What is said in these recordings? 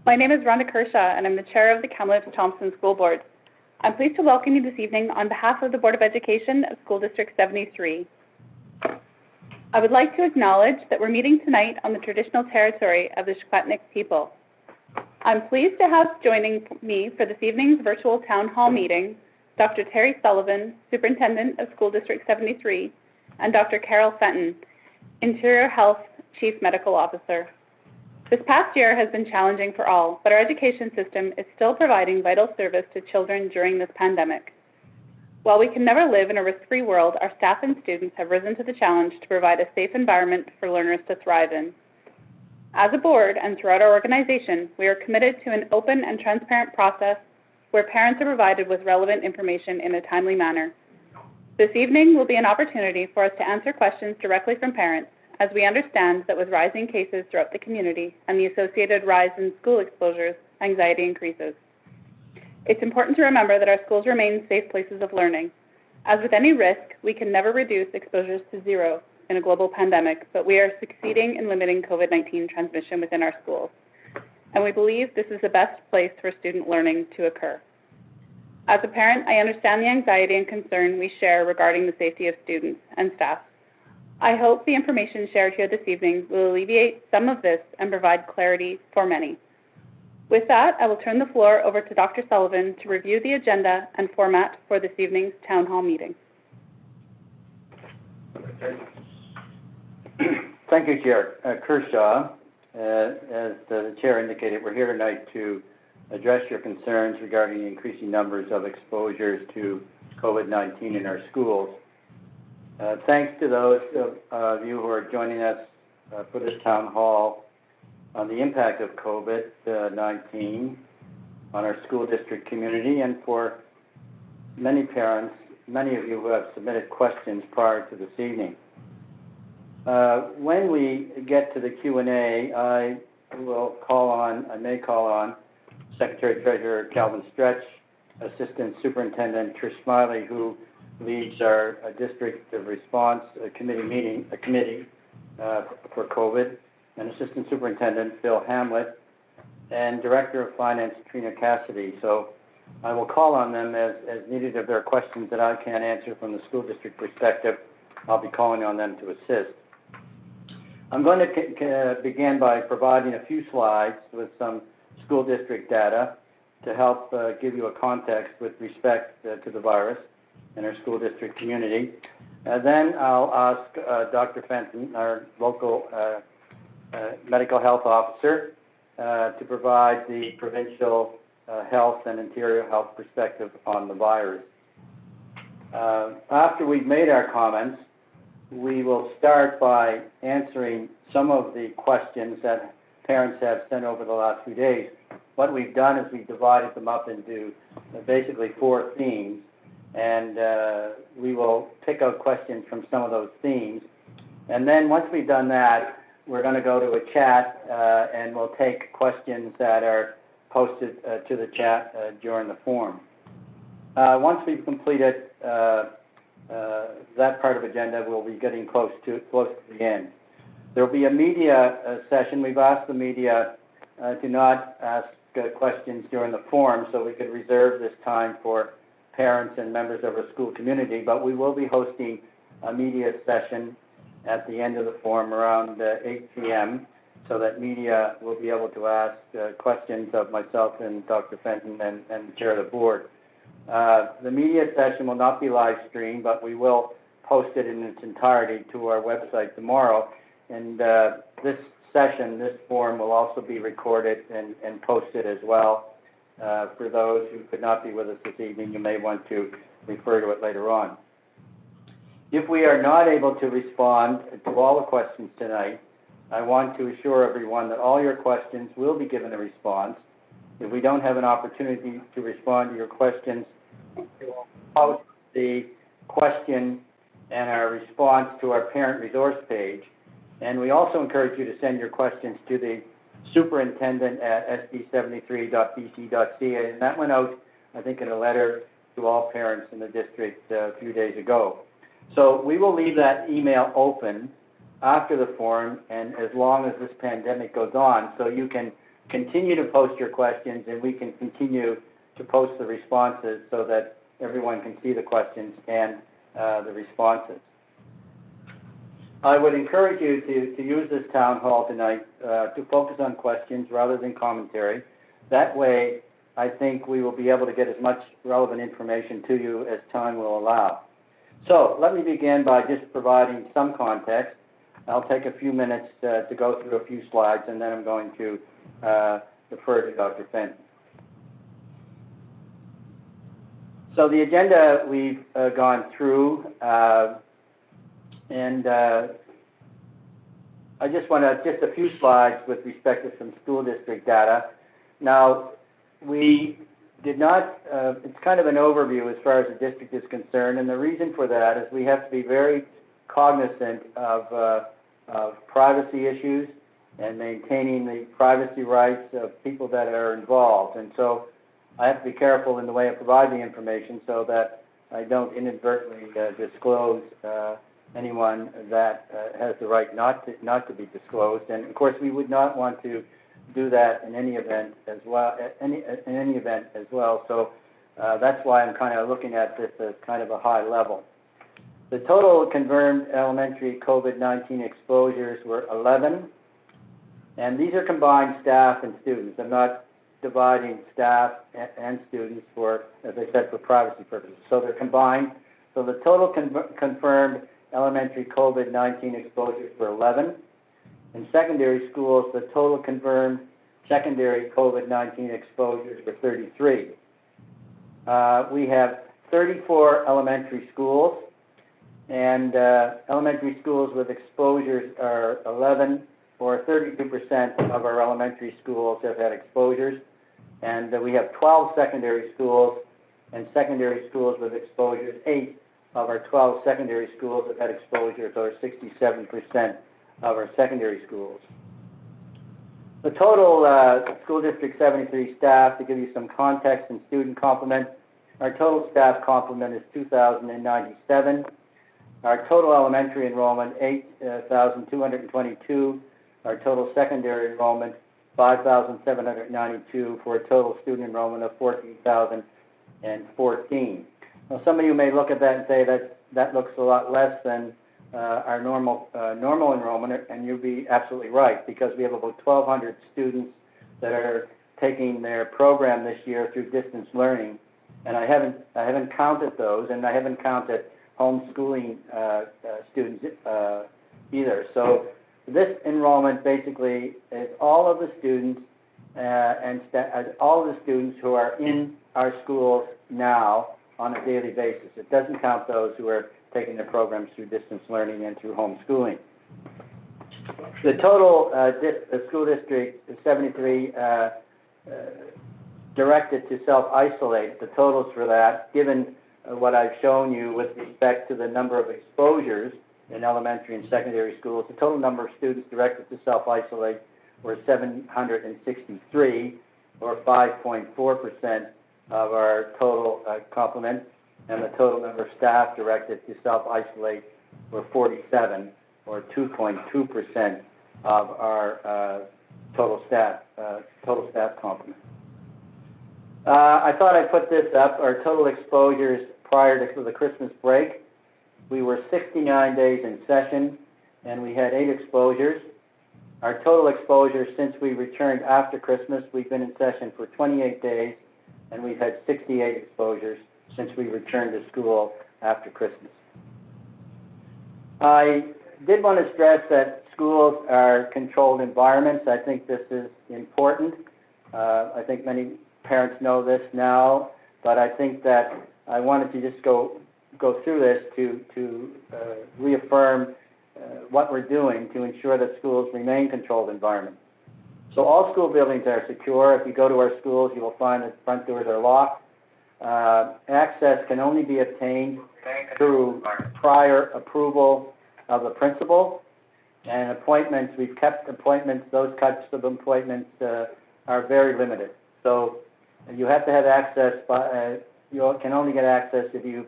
My name is Rhonda Kershaw, and I'm the chair of the Kamloops-Thompson School Board. I'm pleased to welcome you this evening on behalf of the Board of Education of School District 73. I would like to acknowledge that we're meeting tonight on the traditional territory of the Secwépemc people. I'm pleased to have joining me for this evening's virtual town hall meeting Dr. Terry Sullivan, Superintendent of School District 73, and Dr. Carol Fenton, Interior Health Chief Medical Officer. This past year has been challenging for all, but our education system is still providing vital service to children during this pandemic. While we can never live in a risk-free world, our staff and students have risen to the challenge to provide a safe environment for learners to thrive in. As a board and throughout our organization, we are committed to an open and transparent process where parents are provided with relevant information in a timely manner. This evening will be an opportunity for us to answer questions directly from parents, as we understand that with rising cases throughout the community and the associated rise in school exposures, anxiety increases. It's important to remember that our schools remain safe places of learning. As with any risk, we can never reduce exposures to zero in a global pandemic, but we are succeeding in limiting COVID-19 transmission within our schools. And we believe this is the best place for student learning to occur. As a parent, I understand the anxiety and concern we share regarding the safety of students and staff. I hope the information shared here this evening will alleviate some of this and provide clarity for many. With that, I will turn the floor over to Dr. Sullivan to review the agenda and format for this evening's town hall meeting. Thank you, Chair. Kershaw, as the Chair indicated, we're here tonight to address your concerns regarding the increasing numbers of exposures to COVID-19 in our schools. Thanks to those of you who are joining us for this town hall on the impact of COVID-19 on our school district community, and for many parents, many of you who have submitted questions prior to this evening. When we get to the Q&A, I may call on Secretary Treasurer Calvin Stretch, Assistant Superintendent Trish Smiley, who leads our district response committee for COVID, and Assistant Superintendent Phil Hamlet, and Director of Finance Trina Cassidy. So I will call on them as needed. If there are questions that I can't answer from the school district perspective, I'll be calling on them to assist. I'm going to begin by providing a few slides with some school district data to help give you a context with respect to the virus in our school district community. Then I'll ask Dr. Fenton, our local medical health officer, to provide the provincial health and interior health perspective on the virus. After we've made our comments, we will start by answering some of the questions that parents have sent over the last few days. What we've done is we've divided them up into basically 4 themes, and we will pick out questions from some of those themes. And then once we've done that, we're going to go to a chat and we'll take questions that are posted to the chat during the forum. Once we've completed that part of the agenda, we'll be getting close to the end. There will be a media session. We've asked the media to not ask questions during the forum, so we could reserve this time for parents and members of our school community, but we will be hosting a media session at the end of the forum around 8 p.m. so that media will be able to ask questions of myself and Dr. Fenton and the chair of the board. The media session will not be live streamed, but we will post it in its entirety to our website tomorrow. And this session, this forum, will also be recorded and posted as well. For those who could not be with us this evening, you may want to refer to it later on. If we are not able to respond to all the questions tonight, I want to assure everyone that all your questions will be given a response. If we don't have an opportunity to respond to your questions, we will post the question and our response to our parent resource page. And we also encourage you to send your questions to the superintendent at sd73.bc.ca. And that went out, I think, in a letter to all parents in the district a few days ago. So we will leave that email open after the forum and as long as this pandemic goes on, so you can continue to post your questions, and we can continue to post the responses so that everyone can see the questions and the responses. I would encourage you to use this town hall tonight to focus on questions rather than commentary. That way, I think we will be able to get as much relevant information to you as time will allow. So let me begin by just providing some context. I'll take a few minutes to go through a few slides, and then I'm going to defer to Dr. Fenton. So the agenda we've gone through, and I just want to, just a few slides with respect to some school district data. Now, we did not, it's kind of an overview as far as the district is concerned, and the reason for that is we have to be very cognizant of privacy issues and maintaining the privacy rights of people that are involved. And so I have to be careful in the way I provide the information so that I don't inadvertently disclose anyone that has the right not to be disclosed. And of course, we would not want to do that in any event as well. So that's why I'm kind of looking at this as kind of a high level. The total confirmed elementary COVID-19 exposures were 11, and these are combined staff and students. I'm not dividing staff and students for, as I said, for privacy purposes. So they're combined. So the total confirmed elementary COVID-19 exposures were 11. In secondary schools, the total confirmed secondary COVID-19 exposures were 33. We have 34 elementary schools, and elementary schools with exposures are 11, or 32% of our elementary schools have had exposures. And we have 12 secondary schools, and secondary schools with exposures. 8 of our 12 secondary schools have had exposures, or 67% of our secondary schools. The total School District 73 staff, to give you some context and student complement, our total staff complement is 2,097. Our total elementary enrollment, 8,222. Our total secondary enrollment, 5,792, for a total student enrollment of 14,014. Now, some of you may look at that and say that looks a lot less than our normal enrollment, and you'll be absolutely right, because we have about 1,200 students that are taking their program this year through distance learning, and I haven't counted those, and I haven't counted homeschooling students either. So this enrollment basically is all of the students all of the students who are in our schools now on a daily basis. It doesn't count those who are taking their programs through distance learning and through homeschooling. The total School District 73 directed to self-isolate, the totals for that, given what I've shown you with respect to the number of exposures in elementary and secondary schools, the total number of students directed to self-isolate were 763, or 5.4% of our total complement, and the total number of staff directed to self-isolate were 47, or 2.2% of our total staff complement. I thought I'd put this up. Our total exposures prior to the Christmas break, we were 69 days in session, and we had 8 exposures. Our total exposures since we returned after Christmas, we've been in session for 28 days, and we've had 68 exposures since we returned to school after Christmas. I did want to stress that schools are controlled environments. I think this is important. I think many parents know this now, but I think that I wanted to just go through this to reaffirm what we're doing to ensure that schools remain controlled environments. So all school buildings are secure. If you go to our schools, you will find that front doors are locked. Access can only be obtained through prior approval of the principal. And appointments, we've kept appointments, those types of appointments are very limited. So you have to have access, you can only get access if you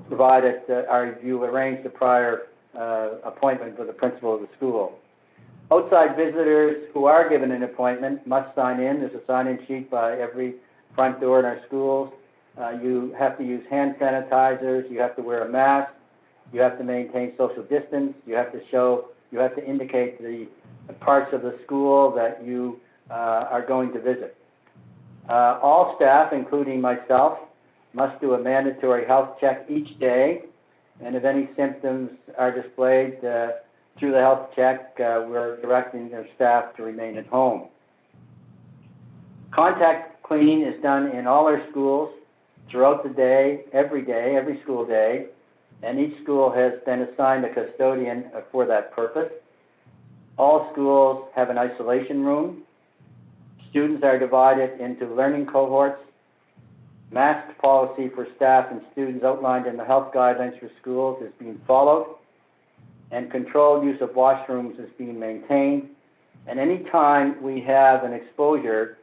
provided, or you arranged a prior appointment with the principal of the school. Outside visitors who are given an appointment must sign in. There's a sign-in sheet by every front door in our schools. You have to use hand sanitizers. You have to wear a mask. You have to maintain social distance. You have to indicate the parts of the school that you are going to visit. All staff, including myself, must do a mandatory health check each day, and if any symptoms are displayed through the health check, we're directing their staff to remain at home. Contact cleaning is done in all our schools throughout the day, every school day, and each school has been assigned a custodian for that purpose. All schools have an isolation room. Students are divided into learning cohorts. Mask policy for staff and students outlined in the health guidelines for schools is being followed, and controlled use of washrooms is being maintained. And any time we have an exposure,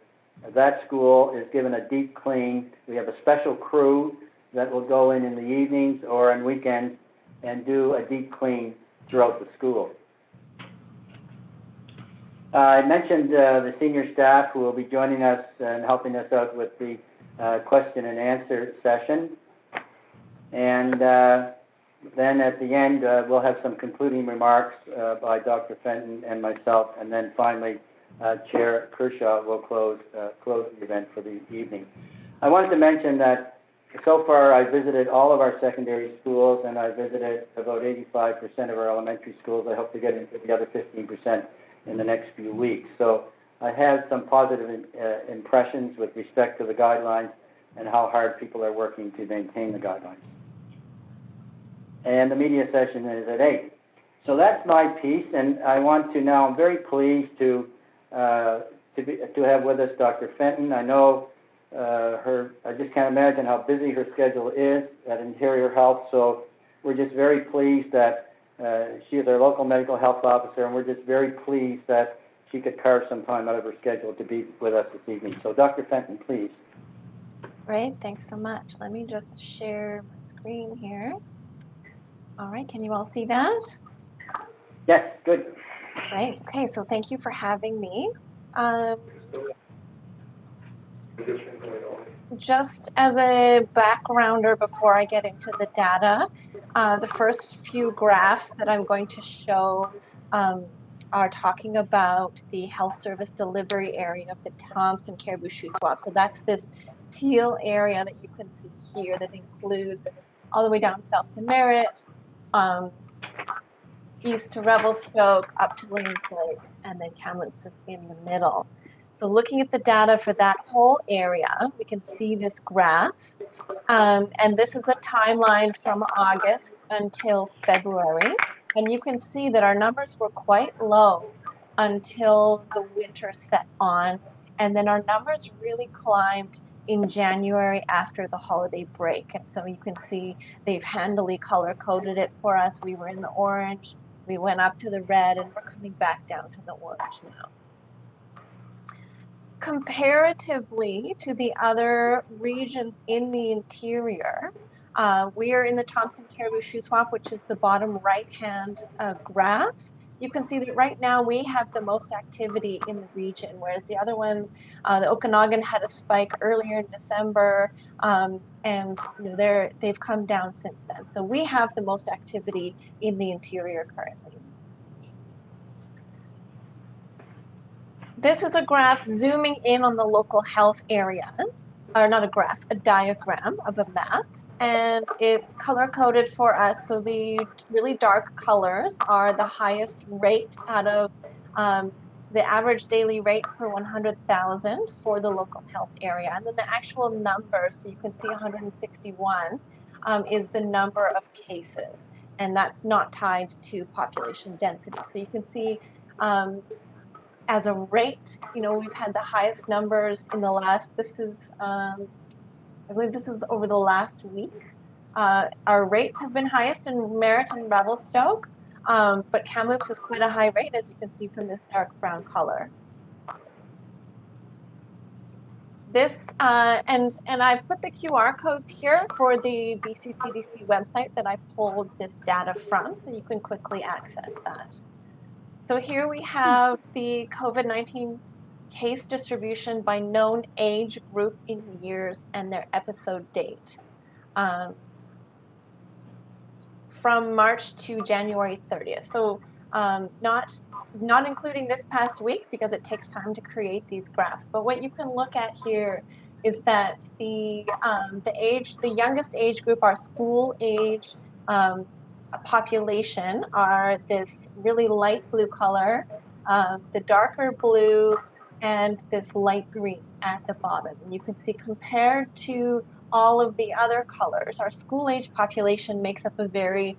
that school is given a deep clean. We have a special crew that will go in the evenings or on weekends and do a deep clean throughout the school. I mentioned the senior staff who will be joining us and helping us out with the question and answer session. And then at the end, we'll have some concluding remarks by Dr. Fenton and myself, and then finally, Chair Kershaw will close the event for the evening. I wanted to mention that so far I visited all of our secondary schools, and I visited about 85% of our elementary schools. I hope to get into the other 15% in the next few weeks. So I have some positive impressions with respect to the guidelines and how hard people are working to maintain the guidelines. And the media session is at 8. So that's my piece, and I want to now, I'm very pleased to have with us Dr. Fenton. I know I just can't imagine how busy her schedule is at Interior Health, so we're just very pleased that she is our local medical health officer, and we're just very pleased that she could carve some time out of her schedule to be with us this evening. So Dr. Fenton, please. Great, thanks so much. Let me just share my screen here. All right, can you all see that? Yes, good. Great, okay, so thank you for having me. Just as a backgrounder before I get into the data, the first few graphs that I'm going to show are talking about the health service delivery area of the Thompson Caribou Shuswap. So that's this teal area that you can see here that includes all the way down south to Merritt, east to Revelstoke, up to Williams Lake, and then Kamloops is in the middle. So looking at the data for that whole area, we can see this graph. And this is a timeline from August until February. And you can see that our numbers were quite low until the winter set on. And then our numbers really climbed in January after the holiday break. And so you can see they've handily color-coded it for us. We were in the orange, we went up to the red, and we're coming back down to the orange now. Comparatively to the other regions in the interior, we are in the Thompson Caribou Shuswap, which is the bottom right-hand graph. You can see that right now we have the most activity in the region, whereas the other ones, the Okanagan had a spike earlier in December, and you know, they've come down since then. So we have the most activity in the interior currently. This is a graph zooming in on the local health areas, or not a graph, a diagram of a map, and it's color-coded for us. So the really dark colors are the highest rate out of the average daily rate per 100,000 for the local health area. And then the actual number, so you can see 161, is the number of cases, and that's not tied to population density. So you can see as a rate, you know, we've had the highest numbers in the last, this is, I believe this is over the last week. Our rates have been highest in Merritt and Revelstoke, but Kamloops is quite a high rate, as you can see from this dark brown color. This, and I put the QR codes here for the BC CDC website that I pulled this data from, so you can quickly access that. So here we have the COVID-19 case distribution by known age group in years and their episode date. From March to January 30th. So not including this past week because it takes time to create these graphs. But what you can look at here is that the youngest age group, our school age population, are this really light blue color, the darker blue, and this light green at the bottom. And you can see compared to all of the other colors, our school age population makes up a very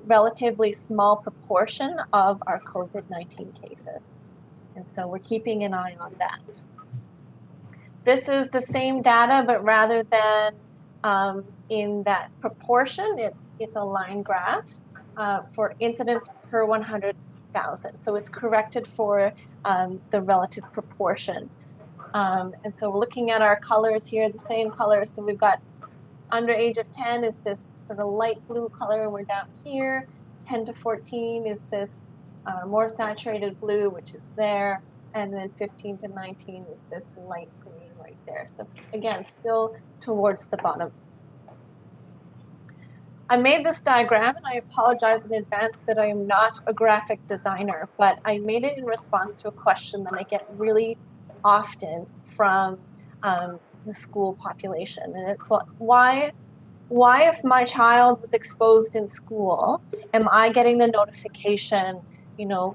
relatively small proportion of our COVID-19 cases. And so we're keeping an eye on that. This is the same data, but rather than in that proportion, it's a line graph for incidents per 100,000. So it's corrected for the relative proportion. And so we're looking at our colors here, the same colors. So we've got under age of 10 is this sort of light blue color, and we're down here. 10 to 14 is this more saturated blue, which is there. And then 15 to 19 is this light green right there. So again, still towards the bottom. I made this diagram, and I apologize in advance that I am not a graphic designer, but I made it in response to a question that I get really often from the school population. And it's why if my child was exposed in school, am I getting the notification,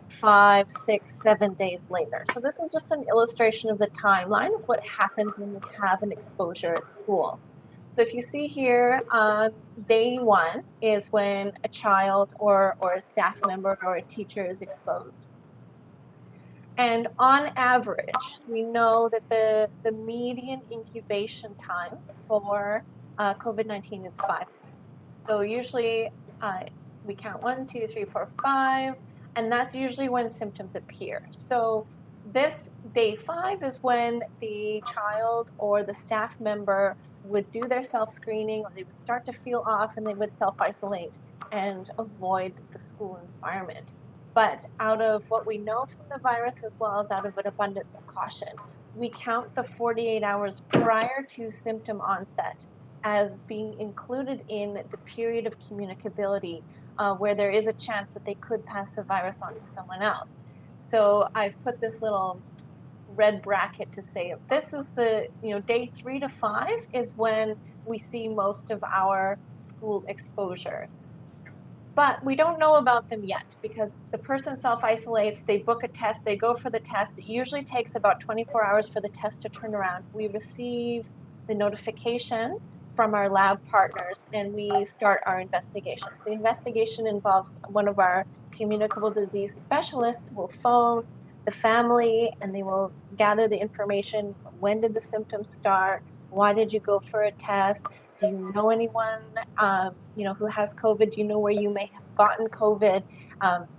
5, 6, 7 days later? So this is just an illustration of the timeline of what happens when we have an exposure at school. So if you see here, day 1 is when a child or a staff member or a teacher is exposed. And on average, we know that the median incubation time for COVID-19 is 5 days. So usually we count 1, 2, 3, 4, 5, and that's usually when symptoms appear. So this day 5 is when the child or the staff member would do their self-screening, or they would start to feel off and they would self-isolate and avoid the school environment. But out of what we know from the virus, as well as out of an abundance of caution, we count the 48 hours prior to symptom onset as being included in the period of communicability where there is a chance that they could pass the virus on to someone else. So I've put this little red bracket to say if this is the, day 3 to 5 is when we see most of our school exposures. But we don't know about them yet because the person self-isolates, they book a test, they go for the test. It usually takes about 24 hours for the test to turn around. We receive the notification from our lab partners and we start our investigations. The investigation involves one of our communicable disease specialists will phone the family and they will gather the information. When did the symptoms start? Why did you go for a test? Do you know anyone, who has COVID? Do you know where you may have gotten COVID?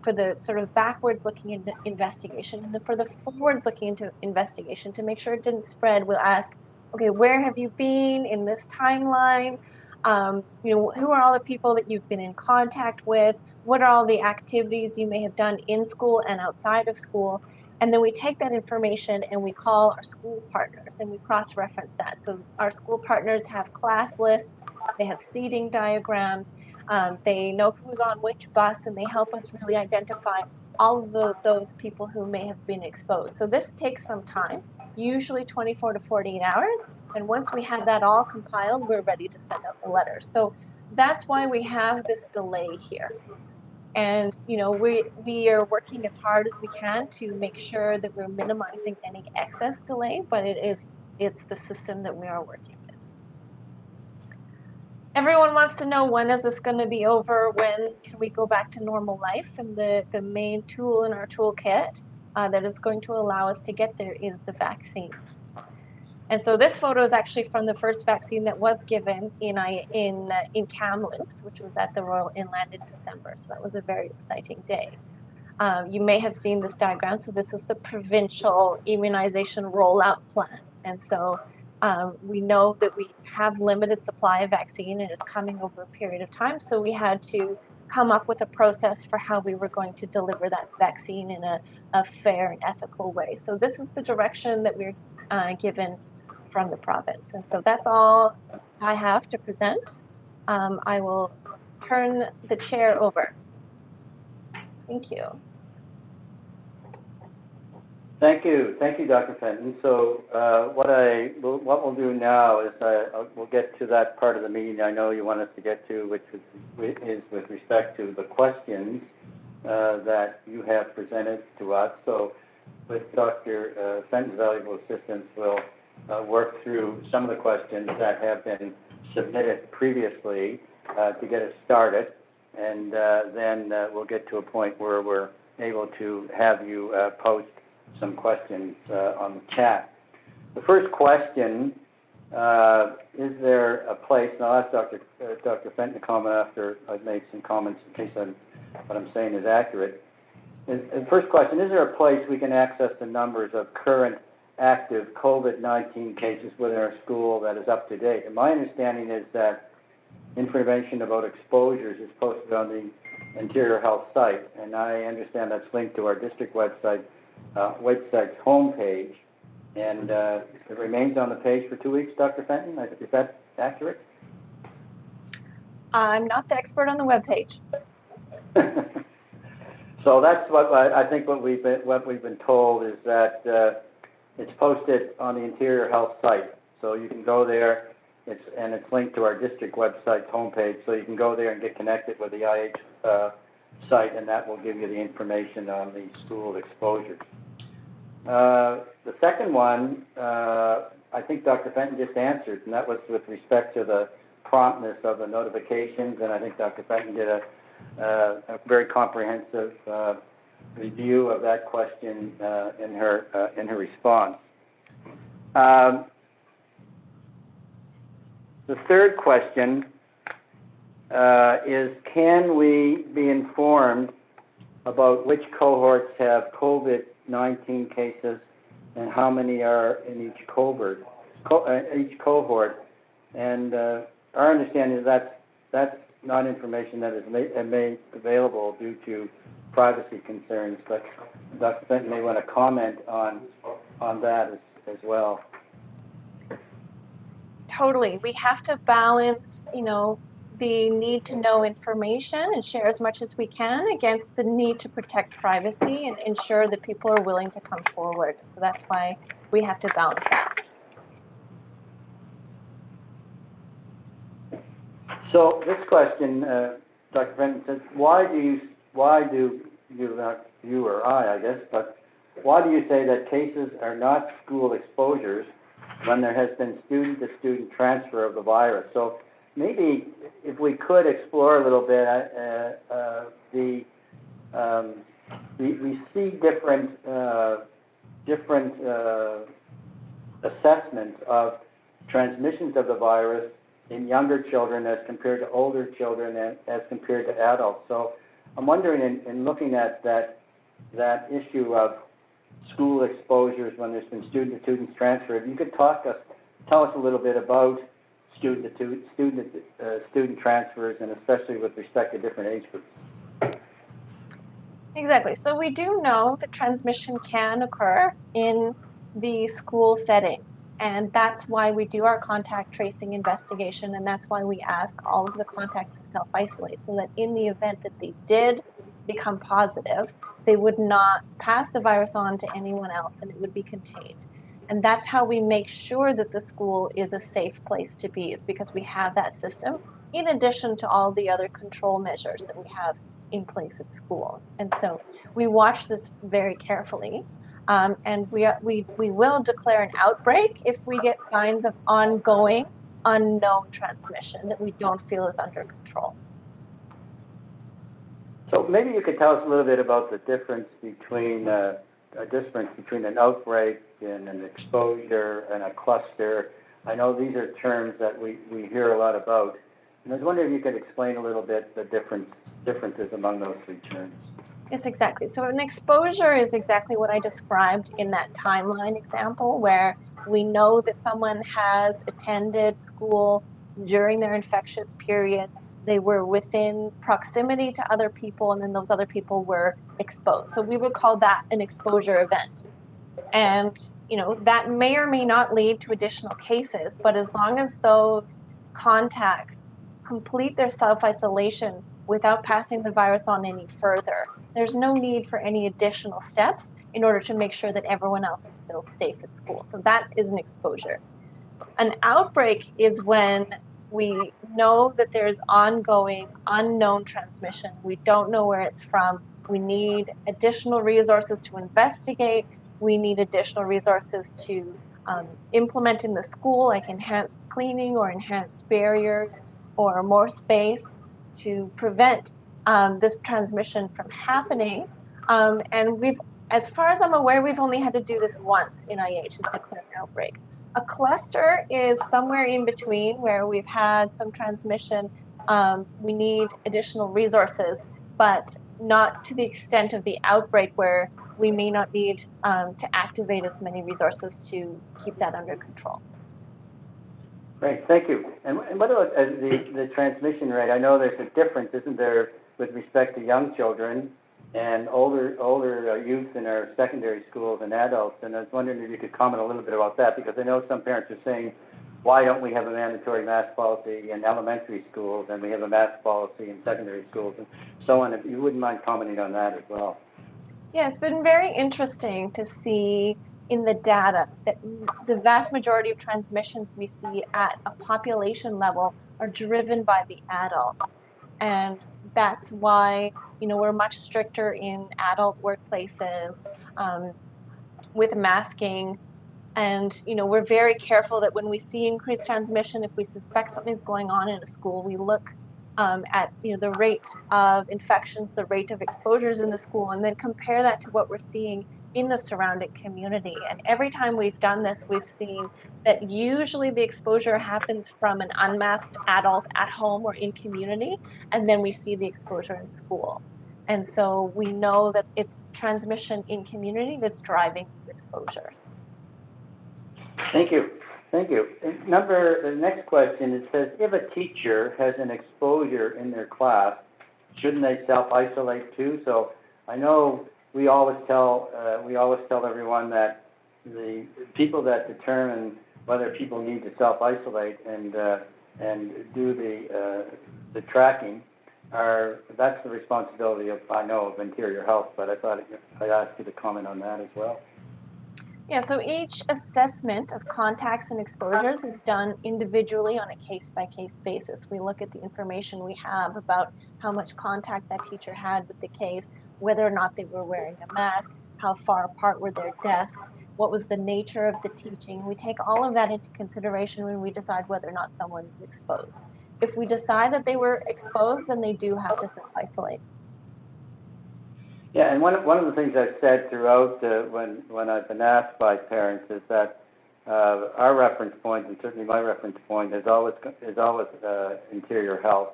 For the sort of backwards-looking investigation, and then for the forwards-looking investigation to make sure it didn't spread, we'll ask, okay, where have you been in this timeline? Who are all the people that you've been in contact with? What are all the activities you may have done in school and outside of school? And then we take that information and we call our school partners and we cross-reference that. So our school partners have class lists, they have seating diagrams, they know who's on which bus, and they help us really identify all of those people who may have been exposed. So this takes some time, usually 24 to 48 hours. And once we have that all compiled, we're ready to send out the letters. So that's why we have this delay here. And we are working as hard as we can to make sure that we're minimizing any excess delay, but it's the system that we are working with. Everyone wants to know, when is this going to be over? When can we go back to normal life? And the main tool in our toolkit that is going to allow us to get there is the vaccine. And so this photo is actually from the first vaccine that was given in Kamloops, which was at the Royal Inland in December. So that was a very exciting day. You may have seen this diagram. So this is the Provincial Immunization Rollout Plan. And so we know that we have limited supply of vaccine and it's coming over a period of time. So we had to come up with a process for how we were going to deliver that vaccine in a fair and ethical way. So this is the direction that we're given from the province. And so that's all I have to present. I will turn the chair over. Thank you. Thank you, Dr. Fenton. So what we'll do now is we'll get to that part of the meeting I know you want us to get to, which is with respect to the questions that you have presented to us. So with Dr. Fenton's valuable assistance, we'll work through some of the questions that have been submitted previously to get us started, and then we'll get to a point where we're able to have you post some questions on the chat. The first question, is there a place, and I'll ask Dr. Fenton to comment after I've made some comments in case what I'm saying is accurate. The first question, is there a place we can access the numbers of current active COVID-19 cases within our school that is up to date? And my understanding is that information about exposures is posted on the Interior Health site, and I understand that's linked to our district website's homepage, and it remains on the page for 2 weeks, Dr. Fenton? Is that accurate? I'm not the expert on the webpage. So that's what I think what we've been told is that it's posted on the Interior Health site, so you can go there. It's linked to our district website's homepage, so you can go there and get connected with the IH site, and that will give you the information on the school exposures. The second one, I think Dr. Fenton just answered, and that was with respect to the promptness of the notifications, and I think Dr. Fenton did a very comprehensive review of that question in her response. The third question is, can we be informed about which cohorts have COVID-19 cases and how many are in each cohort? And our understanding is that's not information that is made available due to privacy concerns, but Dr. Fenton may want to comment on that as well. Totally. We have to balance, the need to know information and share as much as we can against the need to protect privacy and ensure that people are willing to come forward. So that's why we have to balance that. So this question, Dr. Fenton says, why do you, not you or I guess, but why do you say that cases are not school exposures when there has been student-to-student transfer of the virus? So maybe if we could explore a little bit, we see different assessments of transmissions of the virus in younger children as compared to older children and as compared to adults. So I'm wondering, in looking at that issue of school exposures when there's been student-to-student transfer, if you could tell us a little bit about student transfers, and especially with respect to different age groups. Exactly. So we do know that transmission can occur in the school setting, and that's why we do our contact tracing investigation, and that's why we ask all of the contacts to self-isolate, so that in the event that they did become positive, they would not pass the virus on to anyone else, and it would be contained. And that's how we make sure that the school is a safe place to be, is because we have that system, in addition to all the other control measures that we have in place at school. And so we watch this very carefully, and we will declare an outbreak if we get signs of ongoing unknown transmission that we don't feel is under control. So maybe you could tell us a little bit about the difference between an outbreak and an exposure and a cluster. I know these are terms that we hear a lot about, and I was wondering if you could explain a little bit the differences among those three terms. Yes, exactly. So an exposure is exactly what I described in that timeline example, where we know that someone has attended school during their infectious period. they were within proximity to other people, and then those other people were exposed. So we would call that an exposure event. And, that may or may not lead to additional cases, but as long as those contacts complete their self-isolation without passing the virus on any further, there's no need for any additional steps in order to make sure that everyone else is still safe at school. So that is an exposure. An outbreak is when we know that there's ongoing unknown transmission. We don't know where it's from. We need additional resources to investigate. We need additional resources to implement in the school, like enhanced cleaning or enhanced barriers or more space to prevent this transmission from happening. And as far as I'm aware, we've only had to do this once in IH, is declare an outbreak. A cluster is somewhere in between where we've had some transmission. We need additional resources, but not to the extent of the outbreak where we may not need to activate as many resources to keep that under control. Great, thank you. And what about the transmission rate? I know there's a difference, isn't there, with respect to young children and older youth in our secondary schools and adults, and I was wondering if you could comment a little bit about that, because I know some parents are saying, why don't we have a mandatory mask policy in elementary schools and we have a mask policy in secondary schools and so on? If you wouldn't mind commenting on that as well. Yeah, it's been very interesting to see in the data that the vast majority of transmissions we see at a population level are driven by the adults. And that's why, we're much stricter in adult workplaces with masking. And, we're very careful that when we see increased transmission, if we suspect something's going on in a school, we look at the rate of infections, the rate of exposures in the school, and then compare that to what we're seeing in the surrounding community. And every time we've done this, we've seen that usually the exposure happens from an unmasked adult at home or in community, and then we see the exposure in school. And so we know that it's transmission in community that's driving these exposures. Thank you. Thank you. The next question, it says, if a teacher has an exposure in their class, shouldn't they self-isolate too? So I know we always tell everyone that the people that determine whether people need to self-isolate and do the tracking that's the responsibility of Interior Health, but I thought I'd ask you to comment on that as well. Yeah, so each assessment of contacts and exposures is done individually on a case-by-case basis. We look at the information we have about how much contact that teacher had with the case, whether or not they were wearing a mask, how far apart were their desks, what was the nature of the teaching. We take all of that into consideration when we decide whether or not someone is exposed. If we decide that they were exposed, then they do have to self-isolate. Yeah, and one of the things I've said throughout when I've been asked by parents is that our reference point, and certainly my reference point, is always Interior Health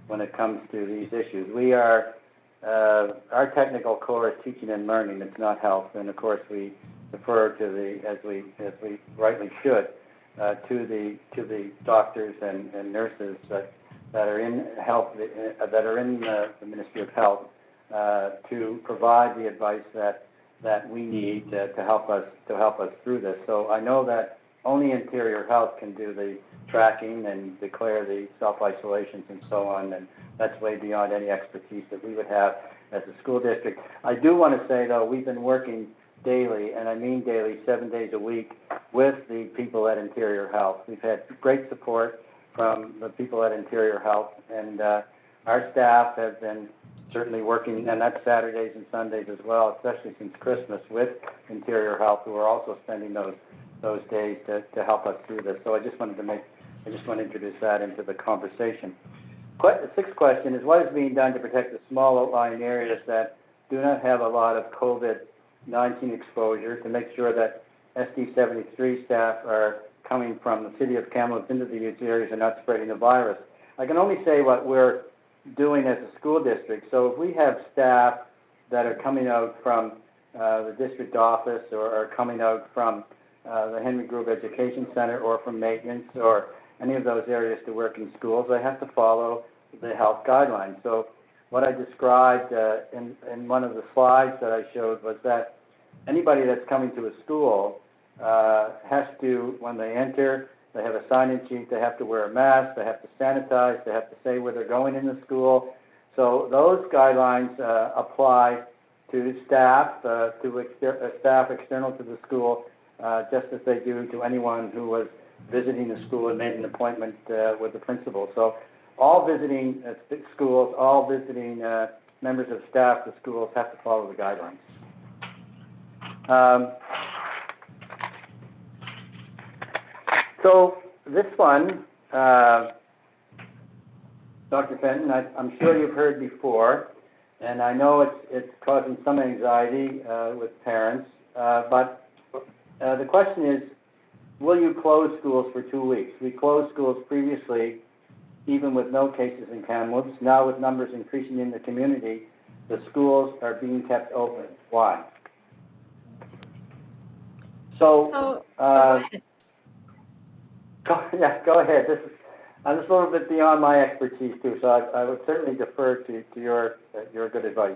when it comes to these issues. We are our technical core is teaching and learning. It's not health, and of course we defer to as we rightly should to the doctors and nurses that are in health that are in the Ministry of Health. To provide the advice that we need to help us through this. So I know that only Interior Health can do the tracking and declare the self-isolations and so on, and that's way beyond any expertise that we would have as a school district. I do want to say, though, we've been working daily, and I mean daily, 7 days a week, with the people at Interior Health. We've had great support from the people at Interior Health, and our staff have been certainly working, and that's Saturdays and Sundays as well, especially since Christmas, with Interior Health, who are also spending those days to help us through this. So I just want to introduce that into the conversation. The sixth question is, what is being done to protect the small outlying areas that do not have a lot of COVID-19 exposure, to make sure that SD73 staff are coming from the city of Kamloops into these areas and not spreading the virus? I can only say what we're doing as a school district. So if we have staff that are coming out from the district office or are coming out from the Henry Grove Education Center or from maintenance or any of those areas to work in schools, they have to follow the health guidelines. So what I described in one of the slides that I showed was that anybody that's coming to a school has to, when they enter, they have a sign-in sheet, they have to wear a mask, they have to sanitize, they have to say where they're going in the school. So those guidelines apply to staff, staff external to the school, just as they do to anyone who was visiting the school and made an appointment with the principal. So all visiting schools, all visiting members of staff to schools have to follow the guidelines. So this one, Dr. Fenton, I'm sure you've heard before, and I know it's causing some anxiety with parents, but the question is, will you close schools for 2 weeks? We closed schools previously, even with no cases in Kamloops. Now with numbers increasing in the community, the schools are being kept open. Why? So go ahead. Go ahead. This is a little bit beyond my expertise too, so I would certainly defer to your good advice.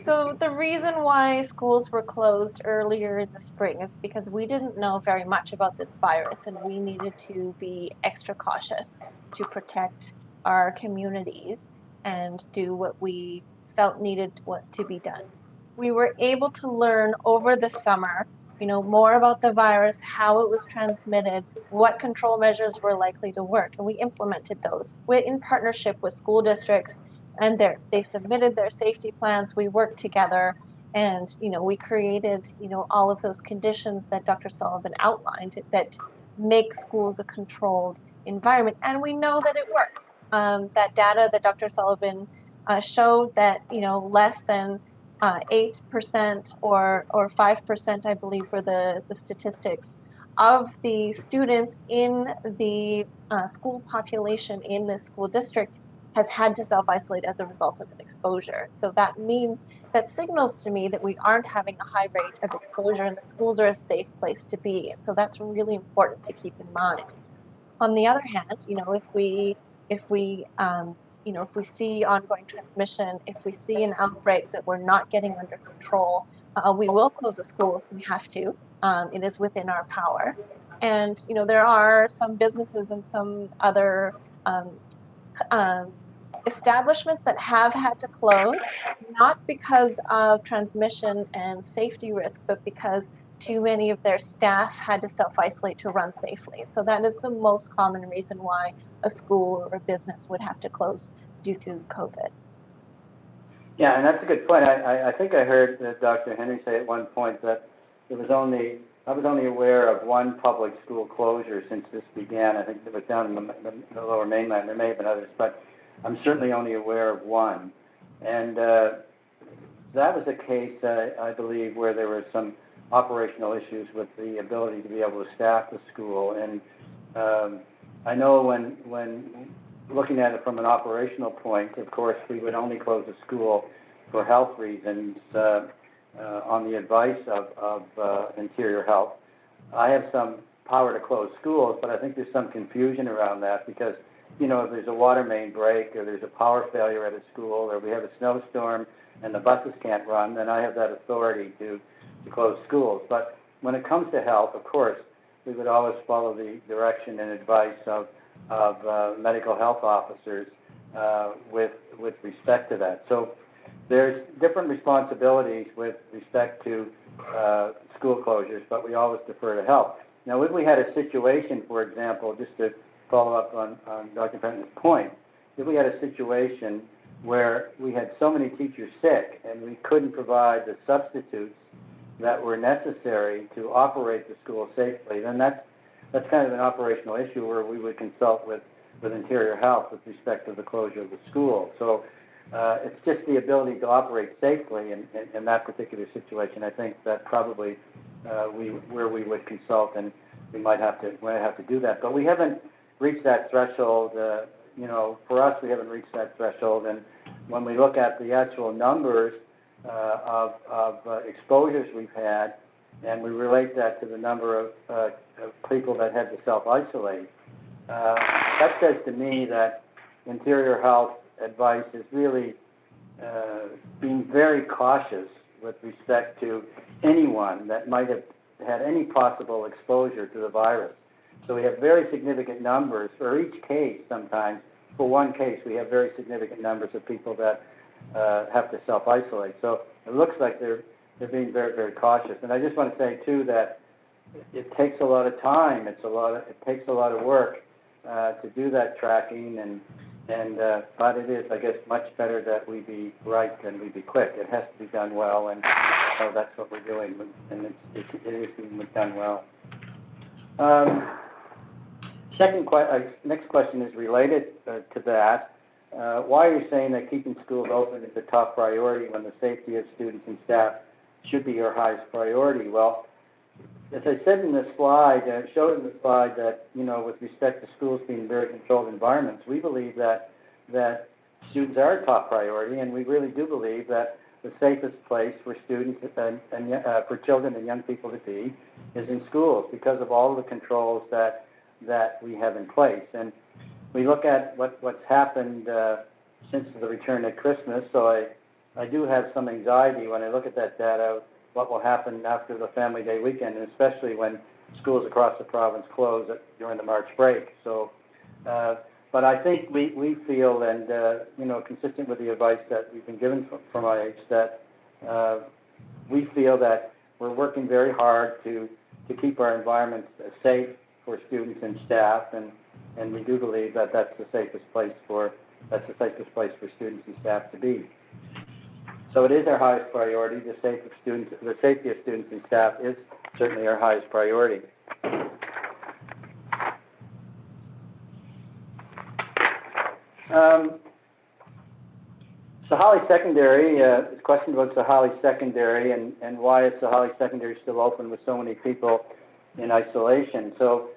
So the reason why schools were closed earlier in the spring is because we didn't know very much about this virus, and we needed to be extra cautious to protect our communities and do what we felt needed to be done. We were able to learn over the summer, more about the virus, how it was transmitted, what control measures were likely to work, and we implemented those in partnership with school districts. And they submitted their safety plans. We worked together, and we created all of those conditions that Dr. Sullivan outlined that make schools a controlled environment. And we know that it works. That data that Dr. Sullivan showed that less than 8% or 5%, I believe, were the statistics of the students in the school population in this school district has had to self-isolate as a result of an exposure. So that means, that signals to me that we aren't having a high rate of exposure and the schools are a safe place to be. And so that's really important to keep in mind. On the other hand, if we see ongoing transmission, if we see an outbreak that we're not getting under control, we will close a school if we have to. It is within our power. And there are some businesses and some other establishments that have had to close, not because of transmission and safety risk, but because too many of their staff had to self-isolate to run safely. So that is the most common reason why a school or a business would have to close due to COVID. Yeah, and that's a good point. I think I heard Dr. Henry say at one point that I was only aware of one public school closure since this began. I think it was down in the lower mainland. There may have been others, but I'm certainly only aware of one. And that was a case, I believe, where there were some operational issues with the ability to be able to staff the school. And I know when looking at it from an operational point, of course, we would only close a school for health reasons on the advice of Interior Health. I have some power to close schools, but I think there's some confusion around that because, if there's a water main break or there's a power failure at a school or we have a snowstorm and the buses can't run, then I have that authority to close schools. But when it comes to health, of course, we would always follow the direction and advice of medical health officers with respect to that. So there's different responsibilities with respect to school closures, but we always defer to health. Now, if we had a situation, for example, just to follow up on Dr. Fenton's point, if we had a situation where we had so many teachers sick and we couldn't provide the substitutes that were necessary to operate the school safely, then that's kind of an operational issue where we would consult with Interior Health with respect to the closure of the school. So it's just the ability to operate safely in that particular situation. I think that probably where we would consult, and we might have to do that. But we haven't reached that threshold. For us, we haven't reached that threshold. And when we look at the actual numbers of exposures we've had, and we relate that to the number of people that had to self-isolate, that says to me that interior health advice is really being very cautious with respect to anyone that might have had any possible exposure to the virus. So we have very significant numbers for each case. Sometimes for one case we have very significant numbers of people that have to self-isolate. So it looks like they're being very, very cautious. And I just want to say too that it takes a lot of time. It takes a lot of work to do that tracking, but it is, I guess, much better that we be right than we be quick. It has to be done well, and so that's what we're doing, and it is being done well. Next question is related to that. Why are you saying that keeping schools open is a top priority when the safety of students and staff should be your highest priority? Well, as I said in the slide, I showed in the slide that, with respect to schools being very controlled environments, we believe that students are a top priority, and we really do believe that the safest place for students and for children and young people to be is in schools because of all the controls that we have in place. And we look at what's happened since the return at Christmas, so I do have some anxiety when I look at that data, what will happen after the Family Day weekend, and especially when schools across the province close during the March break. So, but I think we feel, and consistent with the advice that we've been given from IH, that we feel that we're working very hard to keep our environments safe for students and staff, and we do believe that that's the safest place for students and staff to be. So it is our highest priority. The safety of students and staff is certainly our highest priority. Sahalee Secondary, this question about Sahalee Secondary and why is Sahalee Secondary still open with so many people in isolation. So,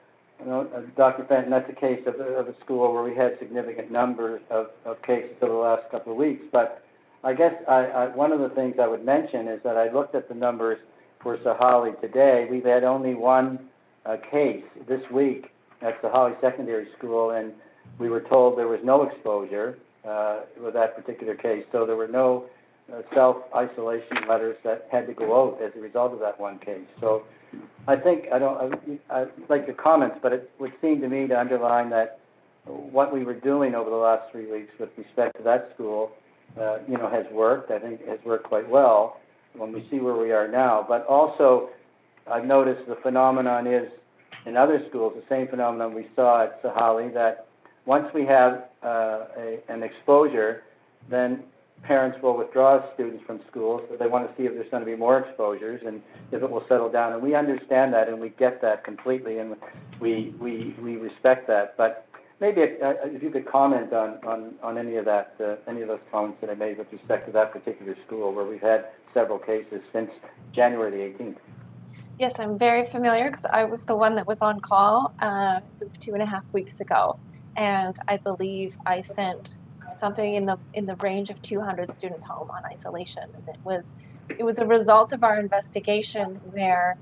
Dr. Fenton, that's a case of a school where we had significant numbers of cases over the last couple of weeks, but I guess one of the things I would mention is that I looked at the numbers for Sahalee today. We've had only one case this week at Sahalee Secondary School, and we were told there was no exposure with that particular case, so there were no self-isolation letters that had to go out as a result of that one case. So I think, I like your comments, but it would seem to me to underline that what we were doing over the last 3 weeks with respect to that school has worked. I think it has worked quite well when we see where we are now. But also, I've noticed the phenomenon is in other schools, the same phenomenon we saw at Sahalee, that once we have an exposure, then parents will withdraw students from schools, but they want to see if there's going to be more exposures and if it will settle down. And we understand that and we get that completely, and we respect that. But maybe if you could comment on any of that, any of those comments that I made with respect to that particular school where we've had several cases since January the 18th. Yes, I'm very familiar because I was the one that was on call 2.5 weeks ago, and I believe I sent something in the range of 200 students home on isolation, and it was a result of our investigation where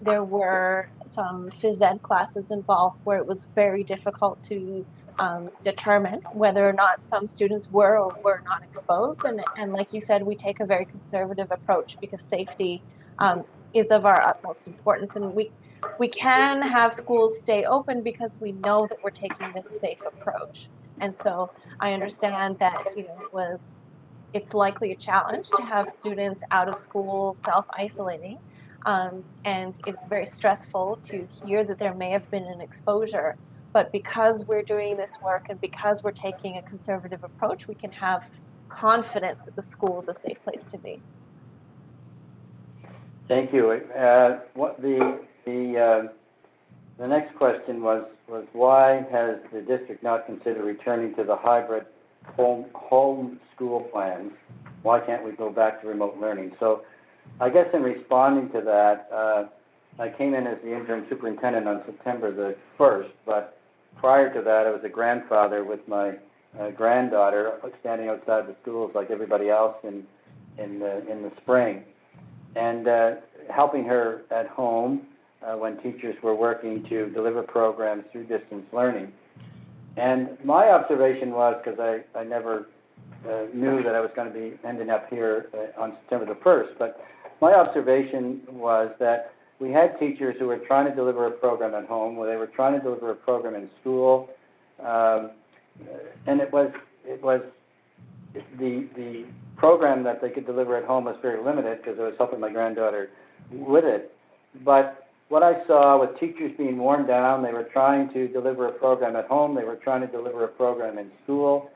there were some phys ed classes involved where it was very difficult to determine whether or not some students were or were not exposed. And like you said, we take a very conservative approach because safety is of our utmost importance. And we can have schools stay open because we know that we're taking this safe approach. And so I understand that it's likely a challenge to have students out of school self-isolating. And it's very stressful to hear that there may have been an exposure. But because we're doing this work and because we're taking a conservative approach, we can have confidence that the school is a safe place to be. Thank you. The next question was why has the district not considered returning to the hybrid home school plans? Why can't we go back to remote learning? So I guess in responding to that, I came in as the interim superintendent on September the 1st, but prior to that I was a grandfather with my granddaughter standing outside the schools like everybody else in the spring, and helping her at home when teachers were working to deliver programs through distance learning. And my observation was, because I never knew that I was going to be ending up here on September the 1st, but my observation was that we had teachers who were trying to deliver a program at home, where they were trying to deliver a program in school, and it was the program that they could deliver at home was very limited because I was helping my granddaughter with it. But what I saw with teachers being worn down, they were trying to deliver a program at home, they were trying to deliver a program in school.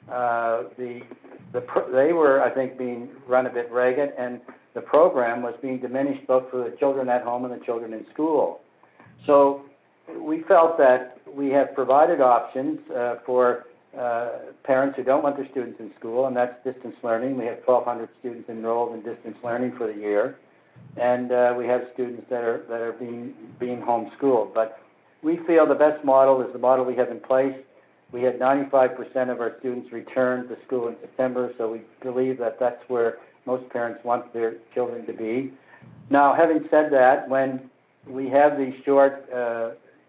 They were, I think, being run a bit ragged, and the program was being diminished both for the children at home and the children in school. So we felt that we have provided options for parents who don't want their students in school, and that's distance learning. We have 1,200 students enrolled in distance learning for the year, and we have students that are being homeschooled. But we feel the best model is the model we have in place. We had 95% of our students return to school in September, so we believe that that's where most parents want their children to be. Now, having said that, when we have these short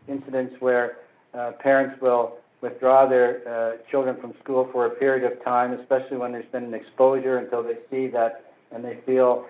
incidents where parents will withdraw their children from school for a period of time, especially when there's been an exposure, until they see that and they feel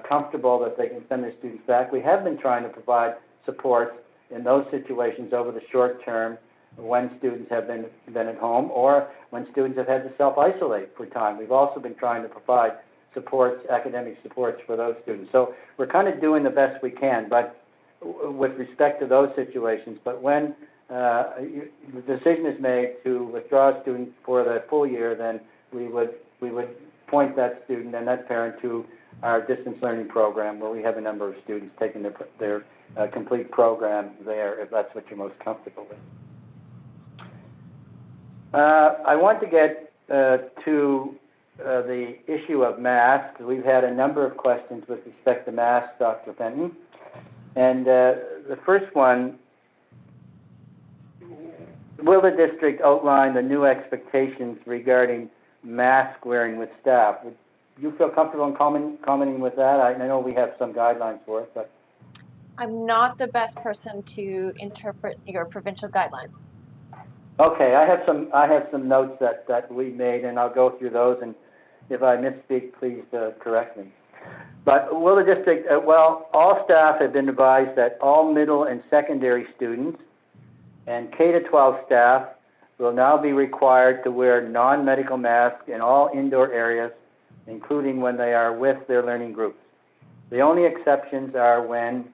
comfortable that they can send their students back, we have been trying to provide support in those situations over the short term when students have been at home or when students have had to self-isolate for time. We've also been trying to provide supports, academic supports for those students. So we're kind of doing the best we can, but with respect to those situations. But when the decision is made to withdraw a student for the full year, then we would point that student and that parent to our distance learning program, where we have a number of students taking their complete program there, if that's what you're most comfortable with. I want to get to the issue of masks. We've had a number of questions with respect to masks, Dr. Fenton. And the first one, will the district outline the new expectations regarding mask wearing with staff? Would you feel comfortable in commenting with that? I know we have some guidelines for it, but I'm not the best person to interpret your provincial guidelines. okay, I have some notes that we made, and I'll go through those, and if I misspeak, please correct me. But will the district, well, all staff have been advised that all middle and secondary students and K-12 staff will now be required to wear non-medical masks in all indoor areas, including when they are with their learning groups. The only exceptions are when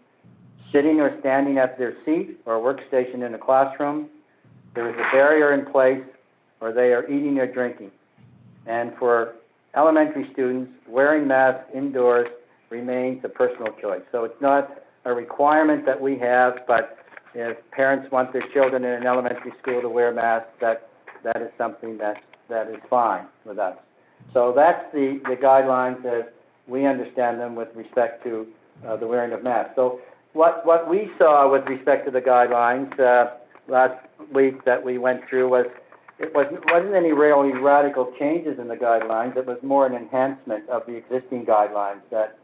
sitting or standing at their seat or workstation in a classroom, there is a barrier in place, or they are eating or drinking. And for elementary students, wearing masks indoors remains a personal choice. So it's not a requirement that we have, but if parents want their children in an elementary school to wear masks, that is something that is fine with us. So that's the guidelines as we understand them with respect to the wearing of masks. So what we saw with respect to the guidelines last week that we went through was it wasn't any really radical changes in the guidelines. It was more an enhancement of the existing guidelines that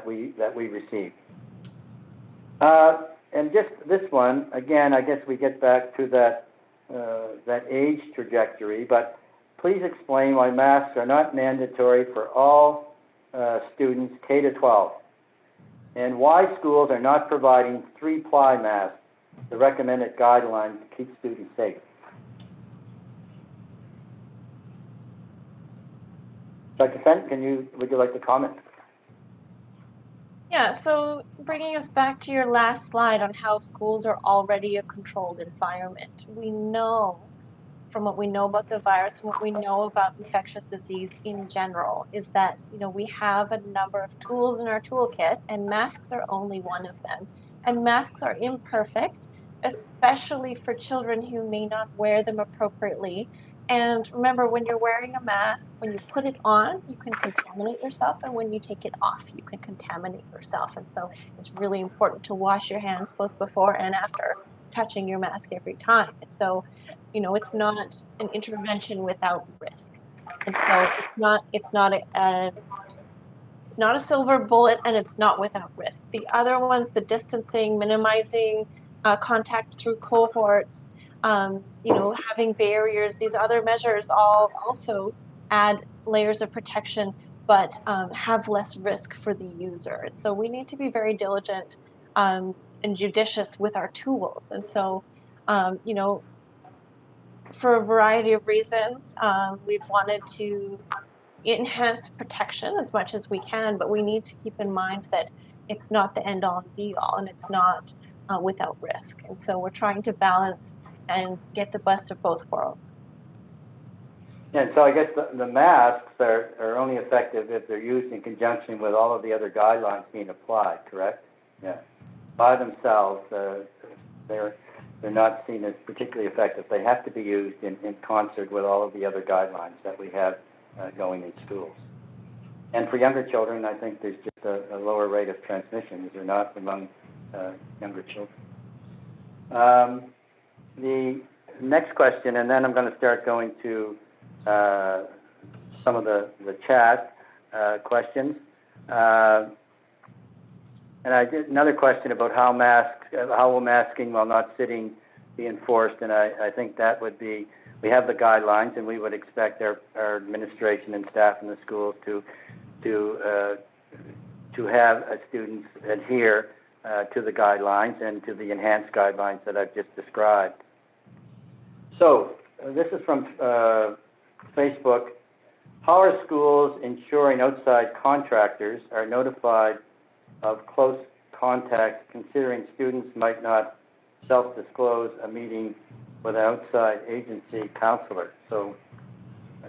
we received. And just this one, again, I guess we get back to that age trajectory, but please explain why masks are not mandatory for all students K-12, and why schools are not providing 3-ply masks, the recommended guidelines to keep students safe. Dr. Fenton, would you like to comment? Yeah, so bringing us back to your last slide on how schools are already a controlled environment. We know, from what we know about the virus and what we know about infectious disease in general, is that, we have a number of tools in our toolkit, and masks are only one of them. And masks are imperfect, especially for children who may not wear them appropriately. And remember, when you're wearing a mask, when you put it on, you can contaminate yourself, and when you take it off, you can contaminate yourself. And so it's really important to wash your hands both before and after touching your mask every time. And so, it's not an intervention without risk. And so it's not a silver bullet, and it's not without risk. The other ones, the distancing, minimizing contact through cohorts, having barriers, these other measures all also add layers of protection, but have less risk for the user. And so we need to be very diligent and judicious with our tools. And so, for a variety of reasons, we've wanted to enhance protection as much as we can, but we need to keep in mind that it's not the end all and be all, and it's not without risk. And so we're trying to balance and get the best of both worlds. Yeah, and so I guess the masks are only effective if they're used in conjunction with all of the other guidelines being applied, correct? Yeah. By themselves, they're not seen as particularly effective. They have to be used in concert with all of the other guidelines that we have going in schools. And for younger children, I think there's just a lower rate of transmission, is there not, among younger children. The next question, and then I'm going to start going to some of the chat questions. And I did another question about how will masking while not sitting be enforced, and I think that would be, we have the guidelines, and we would expect our administration and staff in the schools to have students adhere to the guidelines and to the enhanced guidelines that I've just described. So this is from Facebook. How are schools ensuring outside contractors are notified of close contact, considering students might not self-disclose a meeting with an outside agency counselor? So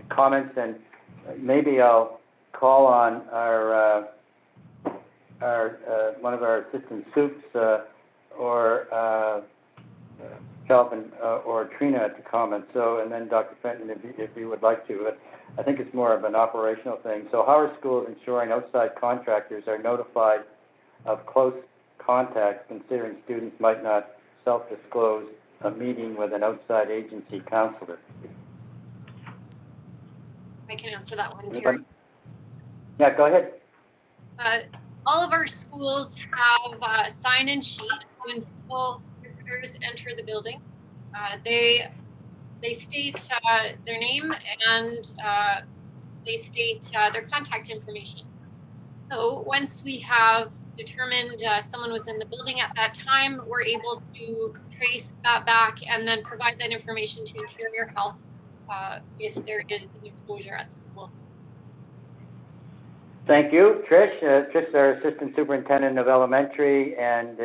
comments, and maybe I'll call on our one of our assistant soups or Kelvin or Trina to comment. So, and then Dr. Fenton, if you would like to. I think it's more of an operational thing. So how are schools ensuring outside contractors are notified of close contacts, considering students might not self-disclose a meeting with an outside agency counselor? I can answer that one, Terry. Yeah, go ahead. All of our schools have a sign-in sheet when visitors enter the building. They state their name and they state their contact information. So once we have determined someone was in the building at that time, we're able to trace that back and then provide that information to Interior Health if there is an exposure at the school. Thank you, Trish. Trish is our Assistant Superintendent of Elementary and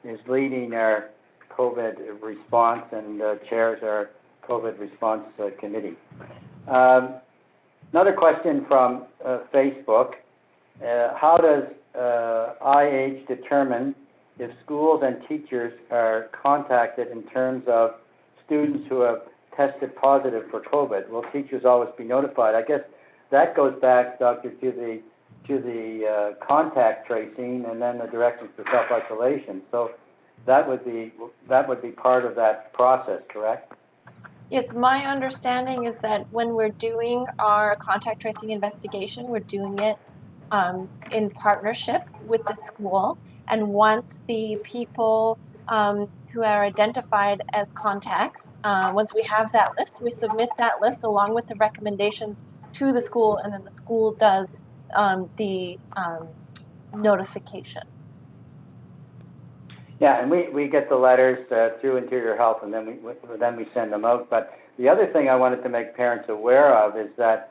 is leading our COVID response and chairs our COVID response committee. Another question from Facebook. How does IH determine if schools and teachers are contacted in terms of students who have tested positive for COVID? Will teachers always be notified? I guess that goes back, Doctor, to the contact tracing and then the directions for self-isolation. So that would be part of that process, correct? Yes, my understanding is that when we're doing our contact tracing investigation, we're doing it in partnership with the school. And once the people who are identified as contacts, once we have that list, we submit that list along with the recommendations to the school, and then the school does the notifications. Yeah, and we get the letters through Interior Health, and then we send them out. But the other thing I wanted to make parents aware of is that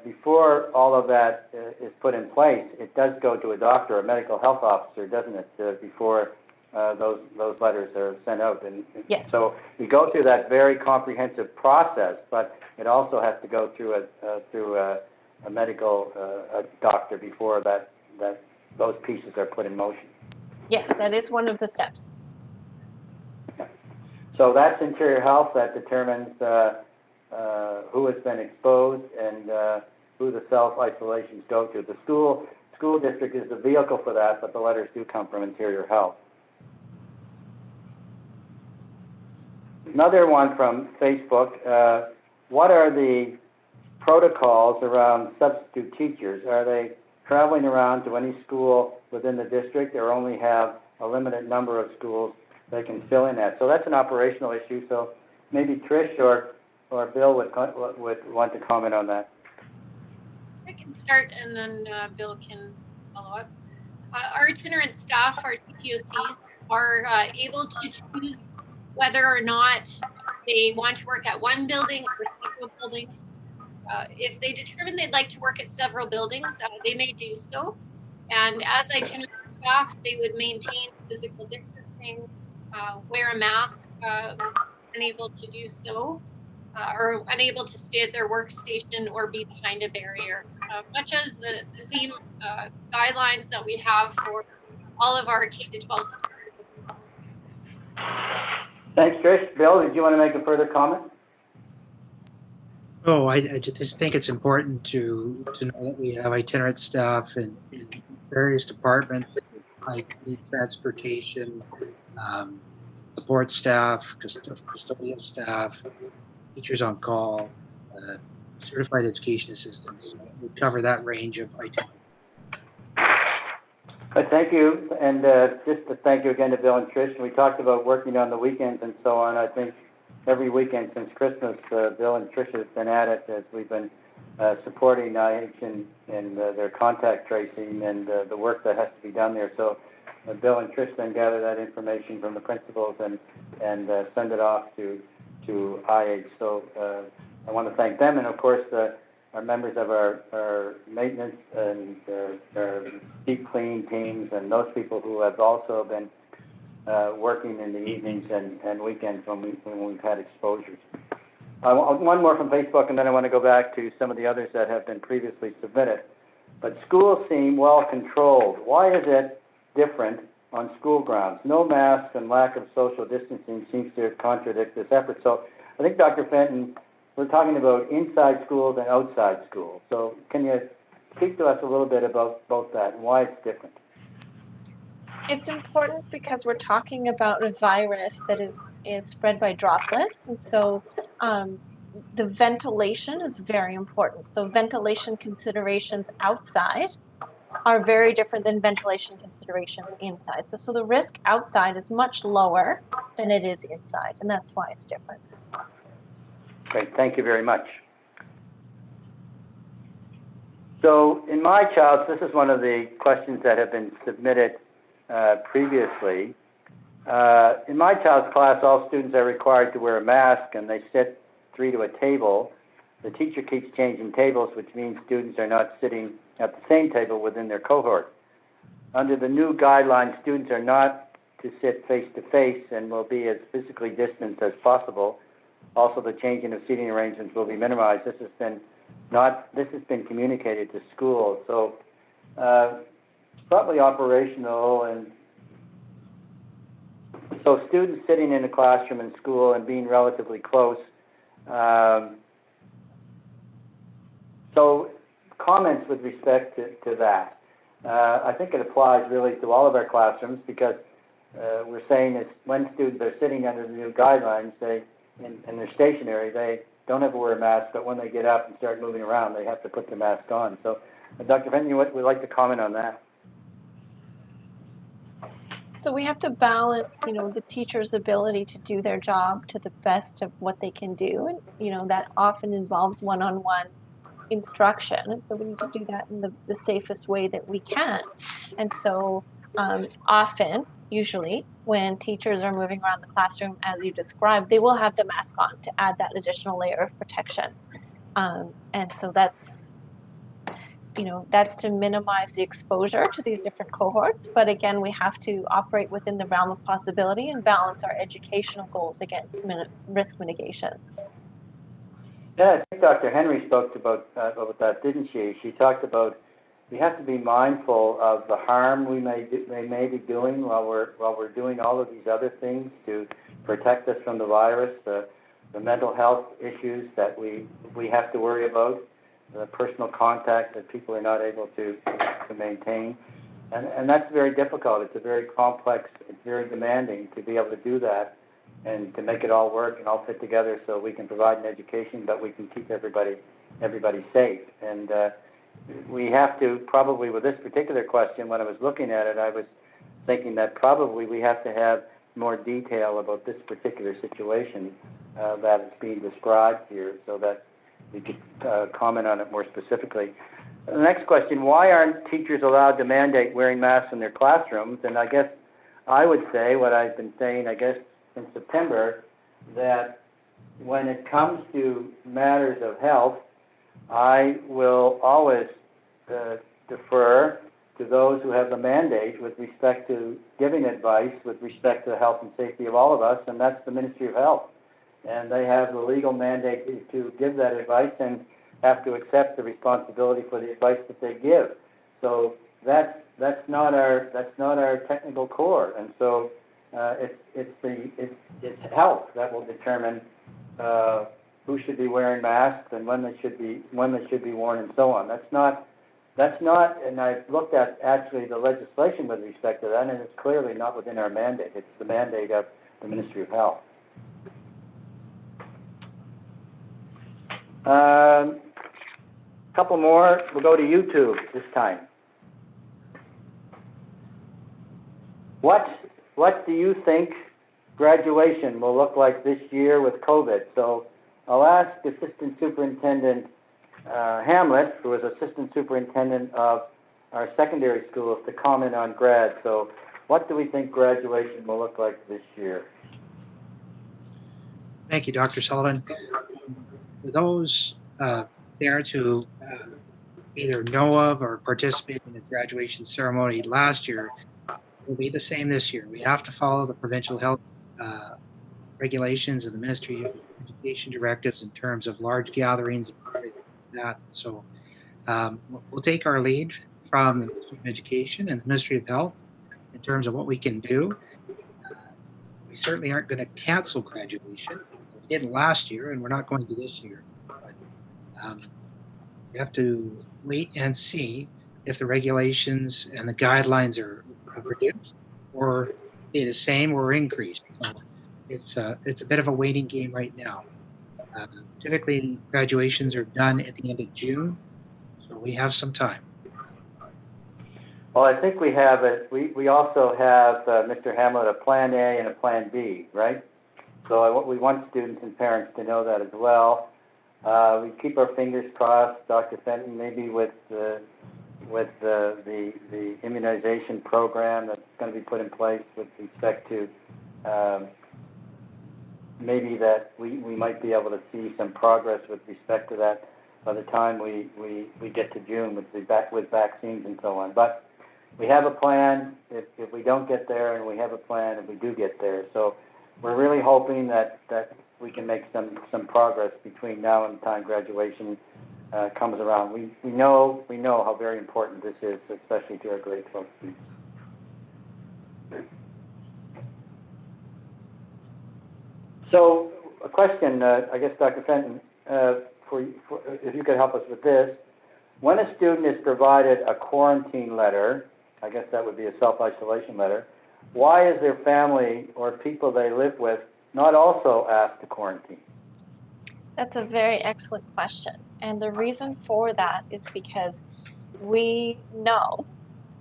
before all of that is put in place, it does go to a doctor, a medical health officer, doesn't it? Before those letters are sent out, and yes. So we go through that very comprehensive process, but it also has to go through a medical doctor before those pieces are put in motion. Yes, that is one of the steps. Okay. So that's Interior Health that determines who has been exposed and who the self-isolations go to. The school district is the vehicle for that, but the letters do come from Interior Health. Another one from Facebook. What are the protocols around substitute teachers? Are they traveling around to any school within the district, or only have a limited number of schools they can fill in at? So that's an operational issue. So maybe Trish or Bill would want to comment on that. I can start and then Bill can follow up. Our itinerant staff, our TPOCs, are able to choose whether or not they want to work at one building or several buildings. If they determine they'd like to work at several buildings, they may do so. And as itinerant staff, they would maintain physical distancing, wear a mask, unable to do so, or unable to stay at their workstation or be behind a barrier, much as the same guidelines that we have for all of our K-12 staff. Thanks, Trish. Bill, did you want to make a further comment? Oh, I just think it's important to know that we have itinerant staff in various departments, like transportation, support staff, custodial staff, teachers on call, certified education assistants. We cover that range of itinerants. Thank you, and just to thank you again to Bill and Trish. We talked about working on the weekends and so on. I think every weekend since Christmas, Bill and Trish have been at it as we've been supporting IH in their contact tracing and the work that has to be done there. So Bill and Trish then gather that information from the principals and send it off to IH. So I want to thank them, and of course our members of our maintenance and our deep clean teams and those people who have also been working in the evenings and weekends when we've had exposures. One more from Facebook, and then I want to go back to some of the others that have been previously submitted. But schools seem well controlled. Why is it different on school grounds? No masks and lack of social distancing seems to contradict this effort. So I think, Dr. Fenton, we're talking about inside schools and outside schools. So can you speak to us a little bit about both that and why it's different? It's important because we're talking about a virus that is spread by droplets, and so the ventilation is very important. So ventilation considerations outside are very different than ventilation considerations inside. So the risk outside is much lower than it is inside, and that's why it's different. Great, thank you very much. So in my child's, this is one of the questions that have been submitted previously. In my child's class, all students are required to wear a mask and they sit 3 to a table. The teacher keeps changing tables, which means students are not sitting at the same table within their cohort. Under the new guidelines, students are not to sit face to face and will be as physically distanced as possible. Also, the changing of seating arrangements will be minimized. This has been communicated to schools. So it's probably operational, and so students sitting in a classroom in school and being relatively close. So comments with respect to that. I think it applies really to all of our classrooms because we're saying that when students are sitting under the new guidelines, and they're stationary, they don't have to wear a mask, but when they get up and start moving around, they have to put the mask on. So, Dr. Fenton, would like to comment on that? So we have to balance, the teacher's ability to do their job to the best of what they can do, and that often involves one-on-one instruction, and so we need to do that in the safest way that we can. And so often, usually, when teachers are moving around the classroom, as you described, they will have the mask on to add that additional layer of protection. And so that's to minimize the exposure to these different cohorts. But again, we have to operate within the realm of possibility and balance our educational goals against risk mitigation. Yeah, I think Dr. Henry spoke about that, didn't she? She talked about we have to be mindful of the harm we may be doing while we're doing all of these other things to protect us from the virus, the mental health issues that we have to worry about, the personal contact that people are not able to maintain, and that's very difficult. It's a very complex, it's very demanding to be able to do that and to make it all work and all fit together so we can provide an education, but we can keep everybody safe. And we have to probably, with this particular question, when I was looking at it, I was thinking that probably we have to have more detail about this particular situation that is being described here so that we could comment on it more specifically. The next question, why aren't teachers allowed to mandate wearing masks in their classrooms? And I guess I would say what I've been saying, I guess, since September, that when it comes to matters of health, I will always defer to those who have the mandate with respect to giving advice with respect to the health and safety of all of us, and that's the Ministry of Health. And they have the legal mandate to give that advice and have to accept the responsibility for the advice that they give. So that's not our technical core, and so it's health that will determine who should be wearing masks and when they should be worn and so on. That's not, and I've looked at actually the legislation with respect to that, and it's clearly not within our mandate. It's the mandate of the Ministry of Health. Couple more. We'll go to YouTube this time. What do you think graduation will look like this year with COVID? So I'll ask Assistant Superintendent Hamlet, who is Assistant Superintendent of our secondary schools, to comment on grad. So what do we think graduation will look like this year? Thank you, Dr. Sullivan. For those parents who either know of or participated in the graduation ceremony last year, it will be the same this year. We have to follow the provincial health regulations and the Ministry of Education directives in terms of large gatherings and everything like that. So we'll take our lead from the Ministry of Education and the Ministry of Health in terms of what we can do. We certainly aren't going to cancel graduation. We didn't last year, and we're not going to this year. But we have to wait and see if the regulations and the guidelines are reduced or stay the same or increased. So it's a bit of a waiting game right now. Typically, graduations are done at the end of June, so we have some time. Well, I think we have it. We also have, Mr. Hamlet, a Plan A and a Plan B, right? So we want students and parents to know that as well. We keep our fingers crossed, Dr. Fenton, maybe with the immunization program that's going to be put in place with respect to maybe that we might be able to see some progress with respect to that by the time we get to June with vaccines and so on. But we have a plan if we don't get there, and we have a plan if we do get there. So we're really hoping that we can make some progress between now and the time graduation comes around. We know how very important this is, especially to our grade 12 students. So a question, I guess, Dr. Fenton, for if you could help us with this. When a student is provided a quarantine letter, I guess that would be a self-isolation letter, why is their family or people they live with not also asked to quarantine? That's a very excellent question. And the reason for that is because we know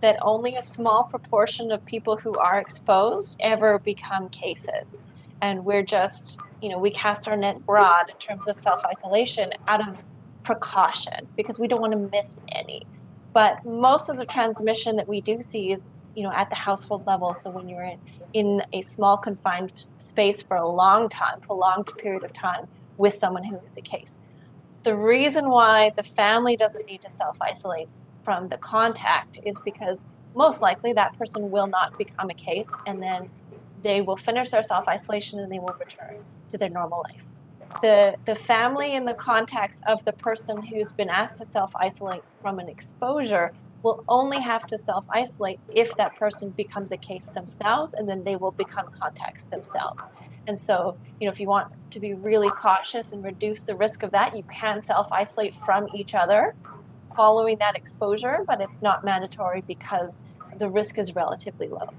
that only a small proportion of people who are exposed ever become cases. And we're just, we cast our net broad in terms of self-isolation out of precaution because we don't want to miss any. But most of the transmission that we do see is, at the household level. So when you're in a small confined space for a long time, prolonged period of time with someone who is a case. The reason why the family doesn't need to self-isolate from the contact is because most likely that person will not become a case, and then they will finish their self-isolation and they will return to their normal life. The family and the contacts of the person who's been asked to self-isolate from an exposure will only have to self-isolate if that person becomes a case themselves, and then they will become contacts themselves. And so, if you want to be really cautious and reduce the risk of that, you can self-isolate from each other following that exposure, but it's not mandatory because the risk is relatively low.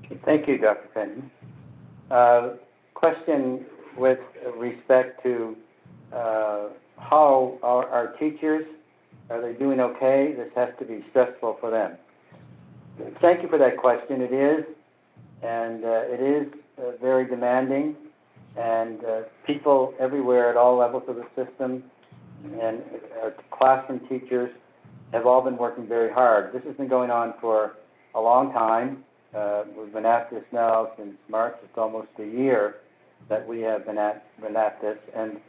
Okay, thank you, Dr. Fenton. Question with respect to how our teachers, are they doing okay? This has to be stressful for them. Thank you for that question. It is, and it is very demanding. And people everywhere at all levels of the system and our classroom teachers have all been working very hard. This has been going on for a long time. We've been at this now since March. It's almost a year that we have been at this. And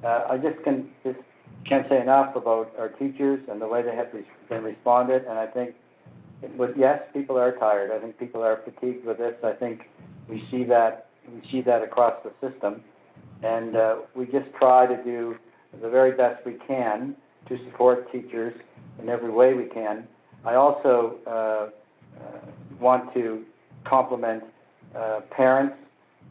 I just can't say enough about our teachers and the way they have been responded. And I think, yes, people are tired. I think people are fatigued with this. I think we see that across the system. And we just try to do the very best we can to support teachers in every way we can. I also want to compliment parents.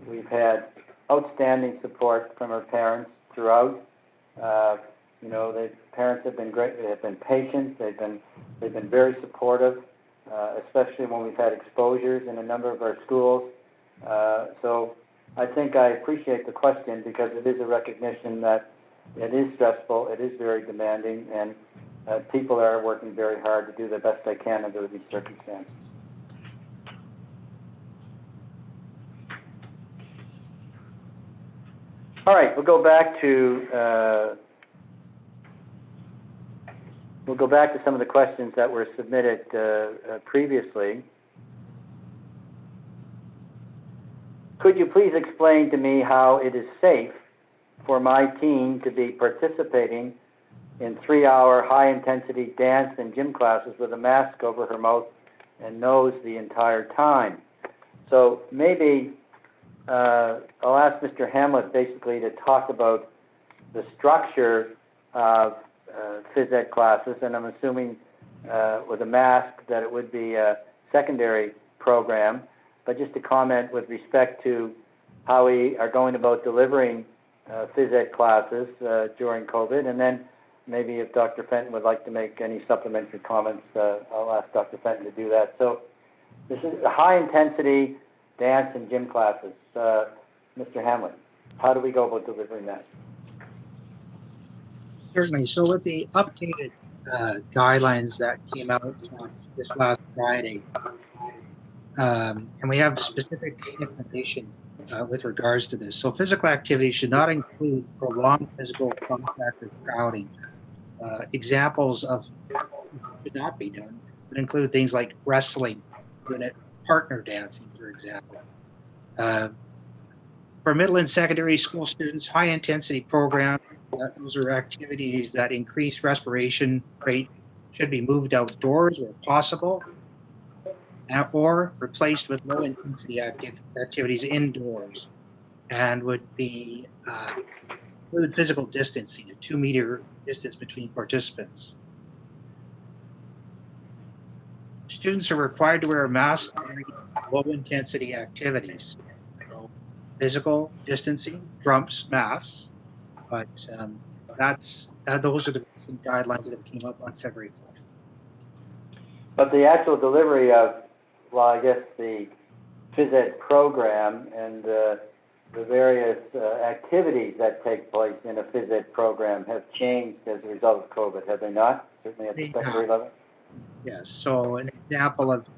We've had outstanding support from our parents throughout. The parents have been great. They have been patient. They've been very supportive, especially when we've had exposures in a number of our schools. So I think I appreciate the question because it is a recognition that it is stressful, it is very demanding, and people are working very hard to do the best they can under these circumstances. All right, we'll go back to some of the questions that were submitted previously. Could you please explain to me how it is safe for my teen to be participating in 3-hour high-intensity dance and gym classes with a mask over her mouth and nose the entire time? So maybe I'll ask Mr. Hamlet basically to talk about the structure of phys ed classes, and I'm assuming with a mask that it would be a secondary program, but just to comment with respect to how we are going about delivering phys ed classes during COVID, and then maybe if Dr. Fenton would like to make any supplementary comments, I'll ask Dr. Fenton to do that. So this is high-intensity dance and gym classes. Mr. Hamlet, how do we go about delivering that? Certainly. So with the updated guidelines that came out this last Friday, and we have specific information with regards to this. So physical activity should not include prolonged physical contact or crowding. Examples of should not be done would include things like wrestling, unit partner dancing, for example. For middle and secondary school students, high-intensity programs, those are activities that increase respiration rate, should be moved outdoors where possible, or replaced with low-intensity activities indoors, and would be include physical distancing, a 2-meter distance between participants. Students are required to wear a mask during low-intensity activities. So physical distancing trumps masks, but those are the guidelines that have came up on February 4th. But the actual delivery of, well, I guess the phys ed program and the various activities that take place in a phys ed program have changed as a result of COVID, have they not? Certainly at the secondary level? Yes. So an example of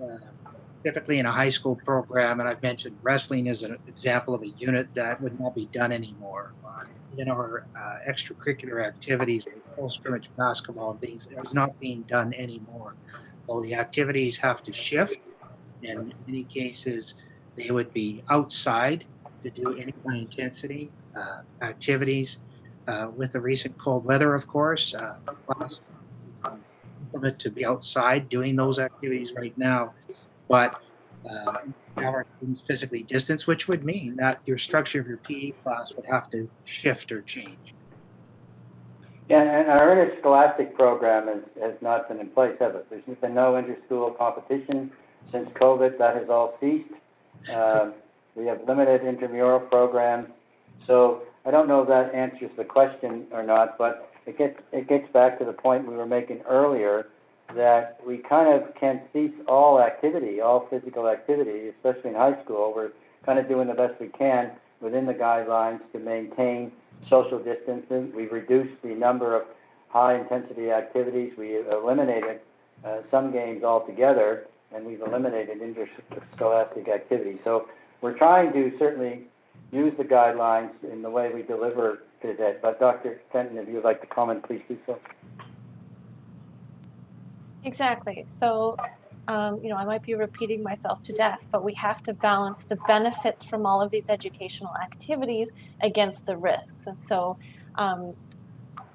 typically in a high school program, and I've mentioned wrestling as an example of a unit that would not be done anymore. In our extracurricular activities, full scrimmage basketball and things, is not being done anymore. So the activities have to shift. In many cases, they would be outside to do any high intensity activities. With the recent cold weather, of course, class implement to be outside doing those activities right now, but our students physically distanced, which would mean that your structure of your PE class would have to shift or change. Yeah, and our interscholastic program has not been in place, have it? There's been no inter-school competition since COVID. That has all ceased. We have limited intramural programs. So I don't know if that answers the question or not, but it gets back to the point we were making earlier, that we kind of can cease all activity, all physical activity, especially in high school. We're kind of doing the best we can within the guidelines to maintain social distancing. We've reduced the number of high-intensity activities. We eliminated some games altogether, and we've eliminated interscholastic activity. So we're trying to certainly use the guidelines in the way we deliver it. But Dr. Fenton, if you would like to comment, please do so. Exactly. So, I might be repeating myself to death, but we have to balance the benefits from all of these educational activities against the risks. And so,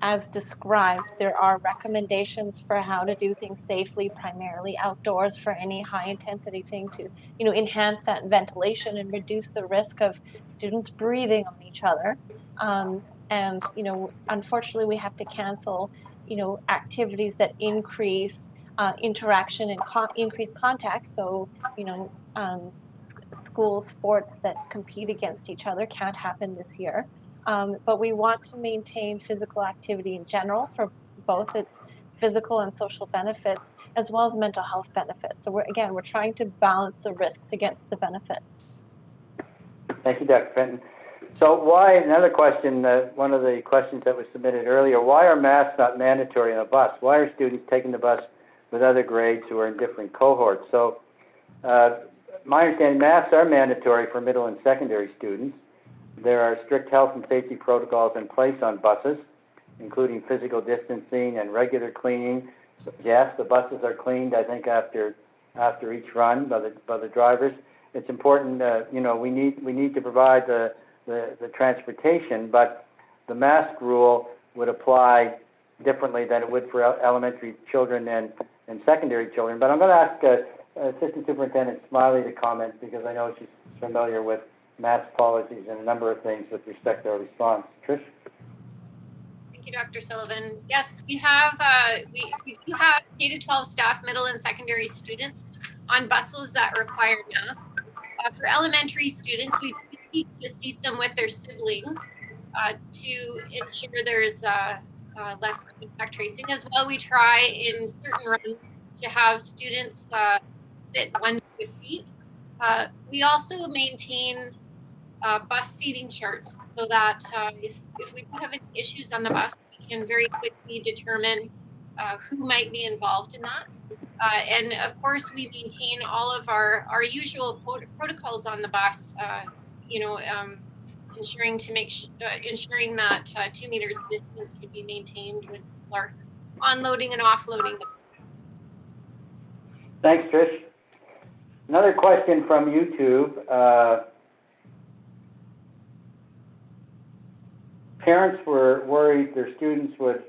as described, there are recommendations for how to do things safely, primarily outdoors for any high intensity thing to, enhance that ventilation and reduce the risk of students breathing on each other. And, unfortunately, we have to cancel, activities that increase interaction and increase contact. So, school sports that compete against each other can't happen this year. But we want to maintain physical activity in general for both its physical and social benefits, as well as mental health benefits. So we're trying to balance the risks against the benefits. Thank you, Dr. Fenton. So why, another question, one of the questions that was submitted earlier, why are masks not mandatory on a bus? Why are students taking the bus with other grades who are in different cohorts? So my understanding, masks are mandatory for middle and secondary students. There are strict health and safety protocols in place on buses, including physical distancing and regular cleaning. So, yes, the buses are cleaned, I think, after each run by the drivers. It's important, we need to provide the transportation, but the mask rule would apply differently than it would for elementary children and secondary children. But I'm going to ask Assistant Superintendent Smiley to comment, because I know she's familiar with mask policies and a number of things with respect to our response. Trish? Thank you, Dr. Sullivan. Yes, we have we do have K-12 staff, middle and secondary students on buses that require masks. For elementary students, we need to seat them with their siblings to ensure there's less contact tracing. As well, we try in certain runs to have students sit one to a seat. We also maintain bus seating charts so that if we do have any issues on the bus, we can very quickly determine who might be involved in that. And of course, we maintain all of our usual protocols on the bus, ensuring that 2 meters distance can be maintained when people are onloading and offloading the bus. Thanks, Trish. Another question from YouTube. Parents were worried their students would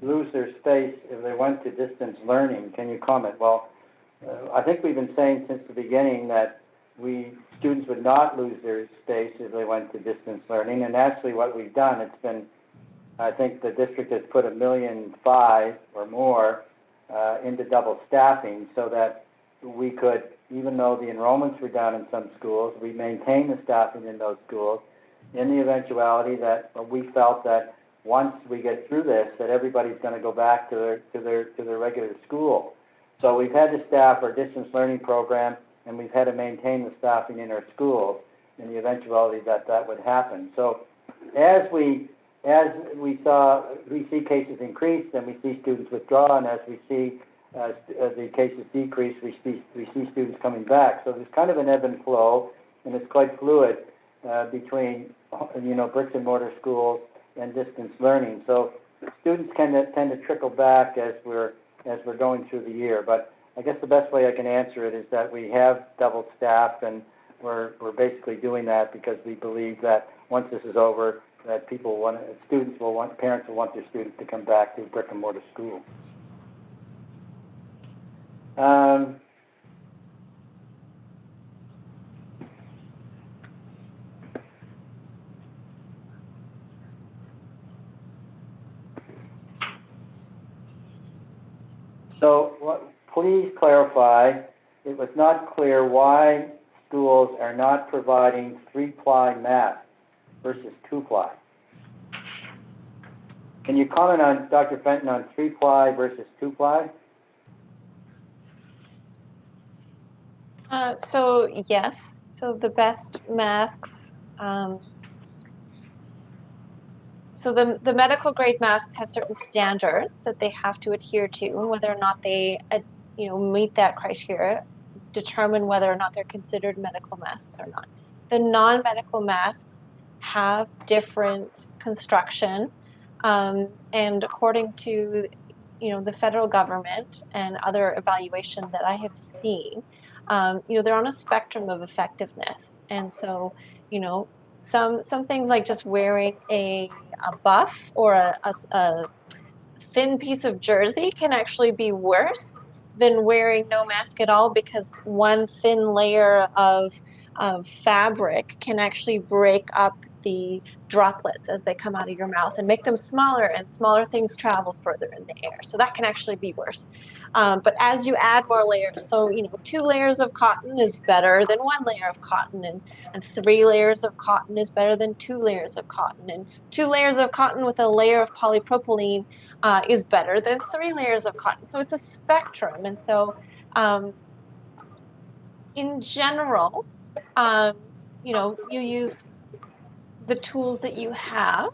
lose their space if they went to distance learning. Can you comment? Well, I think we've been saying since the beginning that students would not lose their space if they went to distance learning, and actually what we've done, it's been, I think the district has put $1.5 million or more into double staffing so that we could, even though the enrollments were down in some schools, we maintain the staffing in those schools in the eventuality that we felt that once we get through this, that everybody's going to go back to their regular school. So we've had to staff our distance learning program, and we've had to maintain the staffing in our schools in the eventuality that that would happen. So as we see cases increase, then we see students withdraw, and as we see the cases decrease, we see students coming back. So there's kind of an ebb and flow, and it's quite fluid between bricks and mortar schools and distance learning. So students tend to trickle back as we're going through the year. But I guess the best way I can answer it is that we have double staffed, and we're basically doing that because we believe that once this is over, that parents will want their students to come back to brick and mortar school. So please clarify, it was not clear why schools are not providing 3-ply masks versus 2-ply. Can you comment on, Dr. Fenton, on 3-ply versus 2-ply? So yes, so the best masks, so the medical grade masks have certain standards that they have to adhere to, and whether or not they meet that criteria determine whether or not they're considered medical masks or not. The non-medical masks have different construction, and according to the federal government and other evaluation that I have seen, they're on a spectrum of effectiveness. And so, some things like just wearing a buff or a thin piece of jersey can actually be worse than wearing no mask at all, because one thin layer of fabric can actually break up the droplets as they come out of your mouth and make them smaller, and smaller things travel further in the air. So that can actually be worse. But as you add more layers, so 2 layers of cotton is better than 1 layer of cotton, and 3 layers of cotton is better than 2 layers of cotton, and 2 layers of cotton with a layer of polypropylene is better than 3 layers of cotton. So it's a spectrum. And so in general, you use the tools that you have.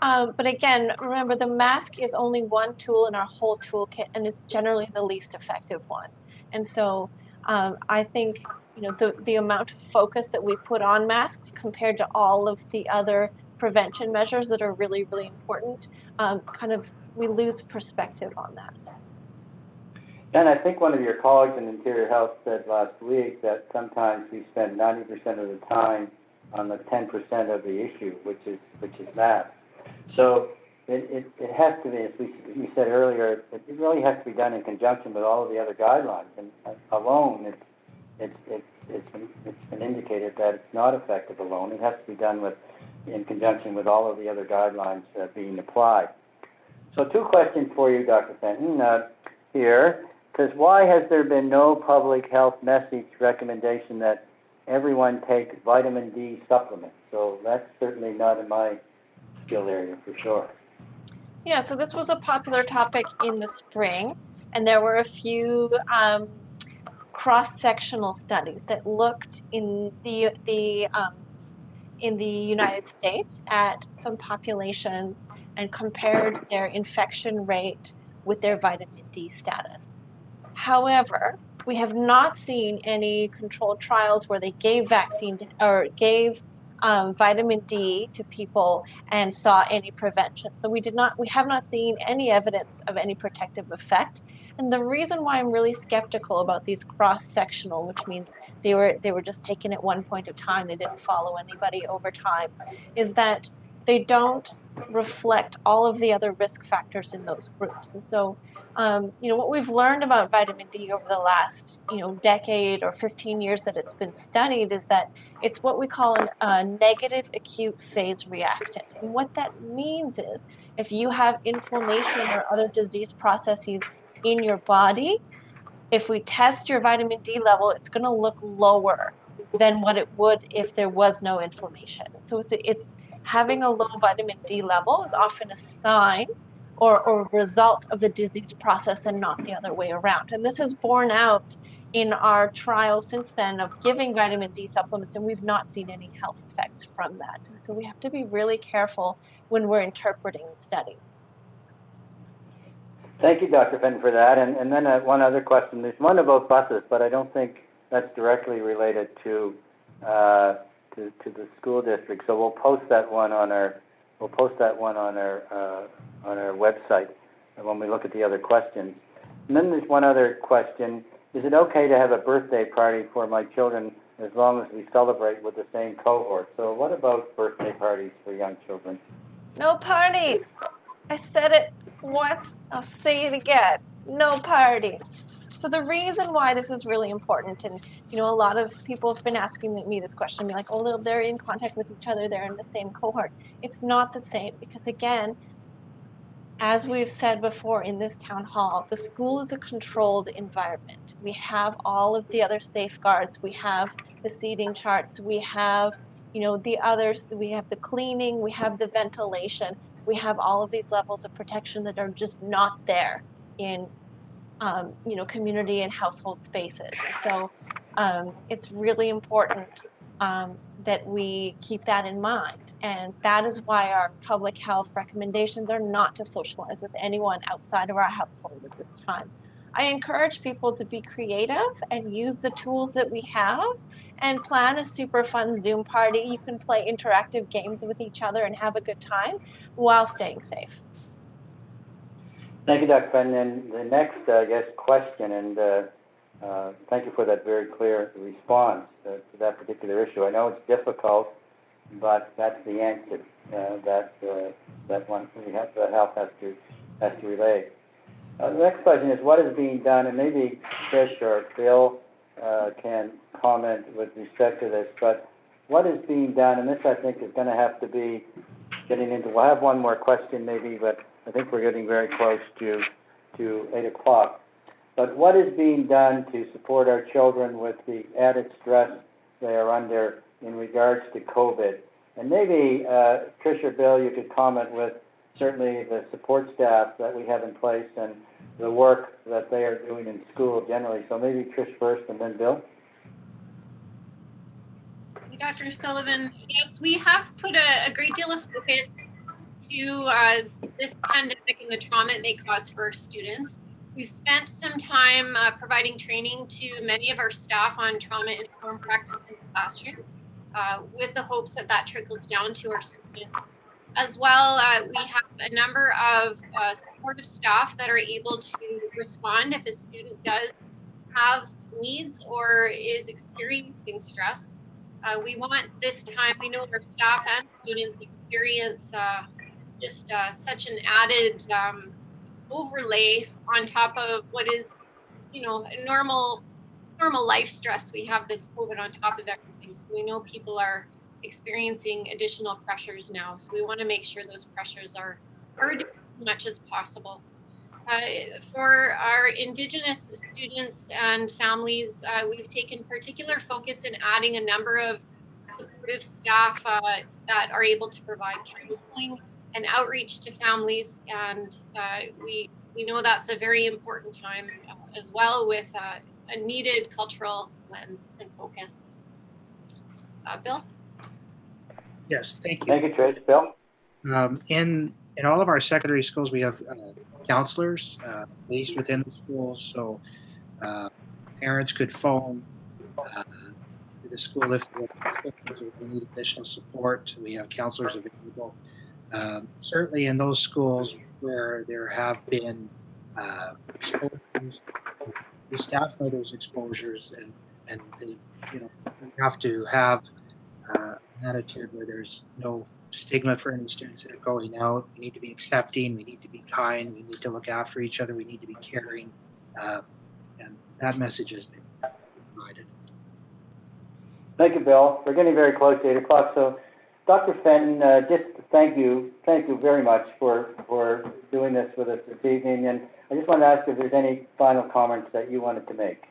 But again, remember, the mask is only one tool in our whole toolkit, and it's generally the least effective one. And so I think the amount of focus that we put on masks compared to all of the other prevention measures that are really, really important, we lose perspective on that. And I think one of your colleagues in Interior Health said last week that sometimes we spend 90% of the time on the 10% of the issue, which is masks. So it has to be, as you said earlier, it really has to be done in conjunction with all of the other guidelines. And alone, it's been indicated that it's not effective alone. It has to be done in conjunction with all of the other guidelines being applied. So 2 questions for you, Dr. Fenton, here. Because why has there been no public health message recommendation that everyone take vitamin D supplements? So that's certainly not in my skill area for sure. Yeah, so this was a popular topic in the spring, and there were a few cross-sectional studies that looked in the United States at some populations and compared their infection rate with their vitamin D status. However, we have not seen any controlled trials where they gave vaccine or gave vitamin D to people and saw any prevention. So we have not seen any evidence of any protective effect. And the reason why I'm really skeptical about these cross-sectional, which means they were just taken at one point of time, they didn't follow anybody over time, is that they don't reflect all of the other risk factors in those groups. And so what we've learned about vitamin D over the last, decade or 15 years that it's been studied is that it's what we call a negative acute phase reactant. And what that means is if you have inflammation or other disease processes in your body, if we test your vitamin D level, it's going to look lower than what it would if there was no inflammation. So it's having a low vitamin D level is often a sign or result of the disease process and not the other way around. And this is borne out in our trials since then of giving vitamin D supplements, and we've not seen any health effects from that. And so we have to be really careful when we're interpreting studies. Thank you, Dr. Fenton, for that. And then one other question. There's one about buses, but I don't think that's directly related to the school district. So we'll post that one on our website when we look at the other questions. And then there's one other question. Is it okay to have a birthday party for my children as long as we celebrate with the same cohort? So what about birthday parties for young children? No parties. I said it once, I'll say it again. No parties. So the reason why this is really important, and a lot of people have been asking me this question, be like, oh, they're in contact with each other, they're in the same cohort. It's not the same, because again, as we've said before in this town hall, the school is a controlled environment. We have all of the other safeguards. We have the seating charts. We have, the others. We have the cleaning. We have the ventilation. We have all of these levels of protection that are just not there in, community and household spaces. And so it's really important that we keep that in mind. And that is why our public health recommendations are not to socialize with anyone outside of our household at this time. I encourage people to be creative and use the tools that we have and plan a super fun Zoom party. You can play interactive games with each other and have a good time while staying safe. Thank you, Dr. Fenton. And the next, question, and thank you for that very clear response to that particular issue. I know it's difficult, but that's the answer that one the health has to relay. The next question is, what is being done, and maybe Trish or Bill can comment with respect to this, but what is being done, and this I think is going to have to be getting into, we'll have one more question maybe, but I think we're getting very close to 8 o'clock. But what is being done to support our children with the added stress they are under in regards to COVID? And maybe, Trish or Bill, you could comment with certainly the support staff that we have in place and the work that they are doing in school generally. So maybe Trish first and then Bill. Dr. Sullivan, yes, we have put a great deal of focus to this pandemic and the trauma it may cause for our students. We've spent some time providing training to many of our staff on trauma-informed practice in the classroom with the hopes that that trickles down to our students. As well, we have a number of supportive staff that are able to respond if a student does have needs or is experiencing stress. We want this time, we know our staff and students experience just such an added overlay on top of what is, a normal life stress. We have this COVID on top of everything. So we know people are experiencing additional pressures now. So we want to make sure those pressures are reduced as much as possible. For our Indigenous students and families, we've taken particular focus in adding a number of supportive staff that are able to provide counseling and outreach to families. And we know that's a very important time as well, with a needed cultural lens and focus. Bill? Yes, thank you. Thank you, Trish. Bill? In all of our secondary schools, we have counselors based within the schools, so parents could phone to the school if they need additional support. We have counselors available. Certainly in those schools where there have been exposures, the staff know those exposures, and they, we have to have an attitude where there's no stigma for any students that are going out. We need to be accepting, we need to be kind, we need to look after each other, we need to be caring, and that message has been provided. Thank you, Bill. We're getting very close to 8 o'clock, so Dr. Fenton, just thank you very much for doing this with us this evening, and I just want to ask if there's any final comments that you wanted to make.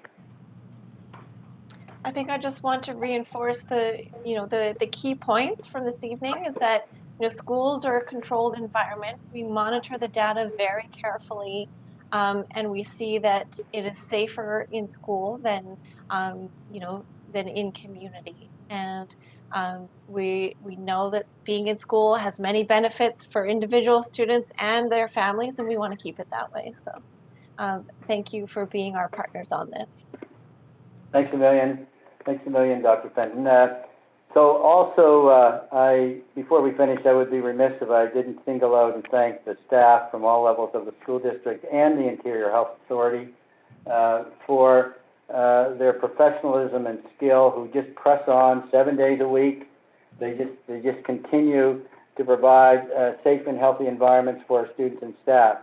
I think I just want to reinforce the key points from this evening is that, schools are a controlled environment. We monitor the data very carefully, and we see that it is safer in school than in community. And we know that being in school has many benefits for individual students and their families, and we want to keep it that way. So thank you for being our partners on this. Thanks a million. Thanks a million, Dr. Fenton. So also, before we finish, I would be remiss if I didn't single out and thank the staff from all levels of the school district and the Interior Health Authority for their professionalism and skill, who just press on 7 days a week. They just continue to provide safe and healthy environments for our students and staff.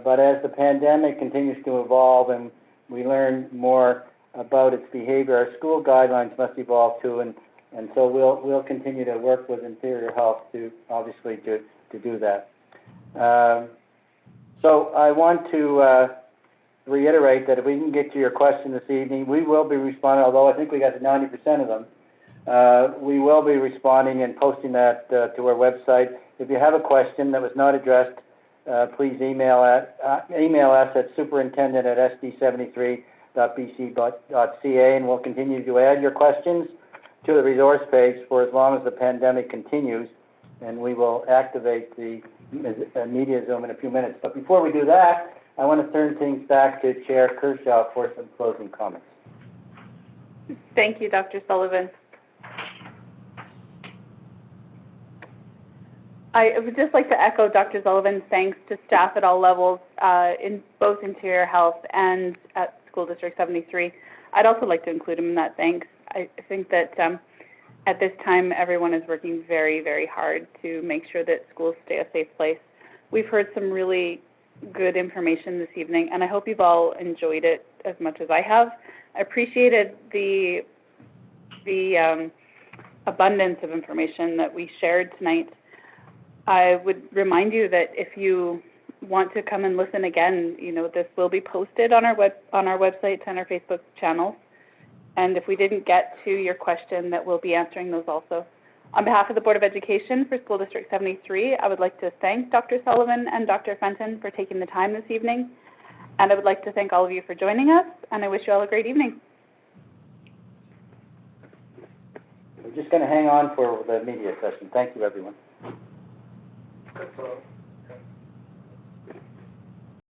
But as the pandemic continues to evolve and we learn more about its behavior, our school guidelines must evolve too, and so we'll continue to work with Interior Health to obviously to do that. So I want to reiterate that if we can get to your question this evening, we will be responding, although I think we got 90% of them. We will be responding and posting that to our website. If you have a question that was not addressed, please email us at superintendent@sd73.bc.ca, and we'll continue to add your questions to the resource page for as long as the pandemic continues, and we will activate the media Zoom in a few minutes. But before we do that, I want to turn things back to Chair Kershaw for some closing comments. Thank you, Dr. Sullivan. I would just like to echo Dr. Sullivan's thanks to staff at all levels in both Interior Health and at School District 73. I'd also like to include him in that thanks. I think that at this time, everyone is working very, very hard to make sure that schools stay a safe place. We've heard some really good information this evening, and I hope you've all enjoyed it as much as I have. I appreciated the abundance of information that we shared tonight. I would remind you that if you want to come and listen again, you know, this will be posted on our website and our Facebook channels. And if we didn't get to your question, that we'll be answering those also. On behalf of the Board of Education for School District 73, I would like to thank Dr. Sullivan and Dr. Fenton for taking the time this evening. And I would like to thank all of you for joining us, and I wish you all a great evening. We're just going to hang on for the media session. Thank you, everyone. That's all.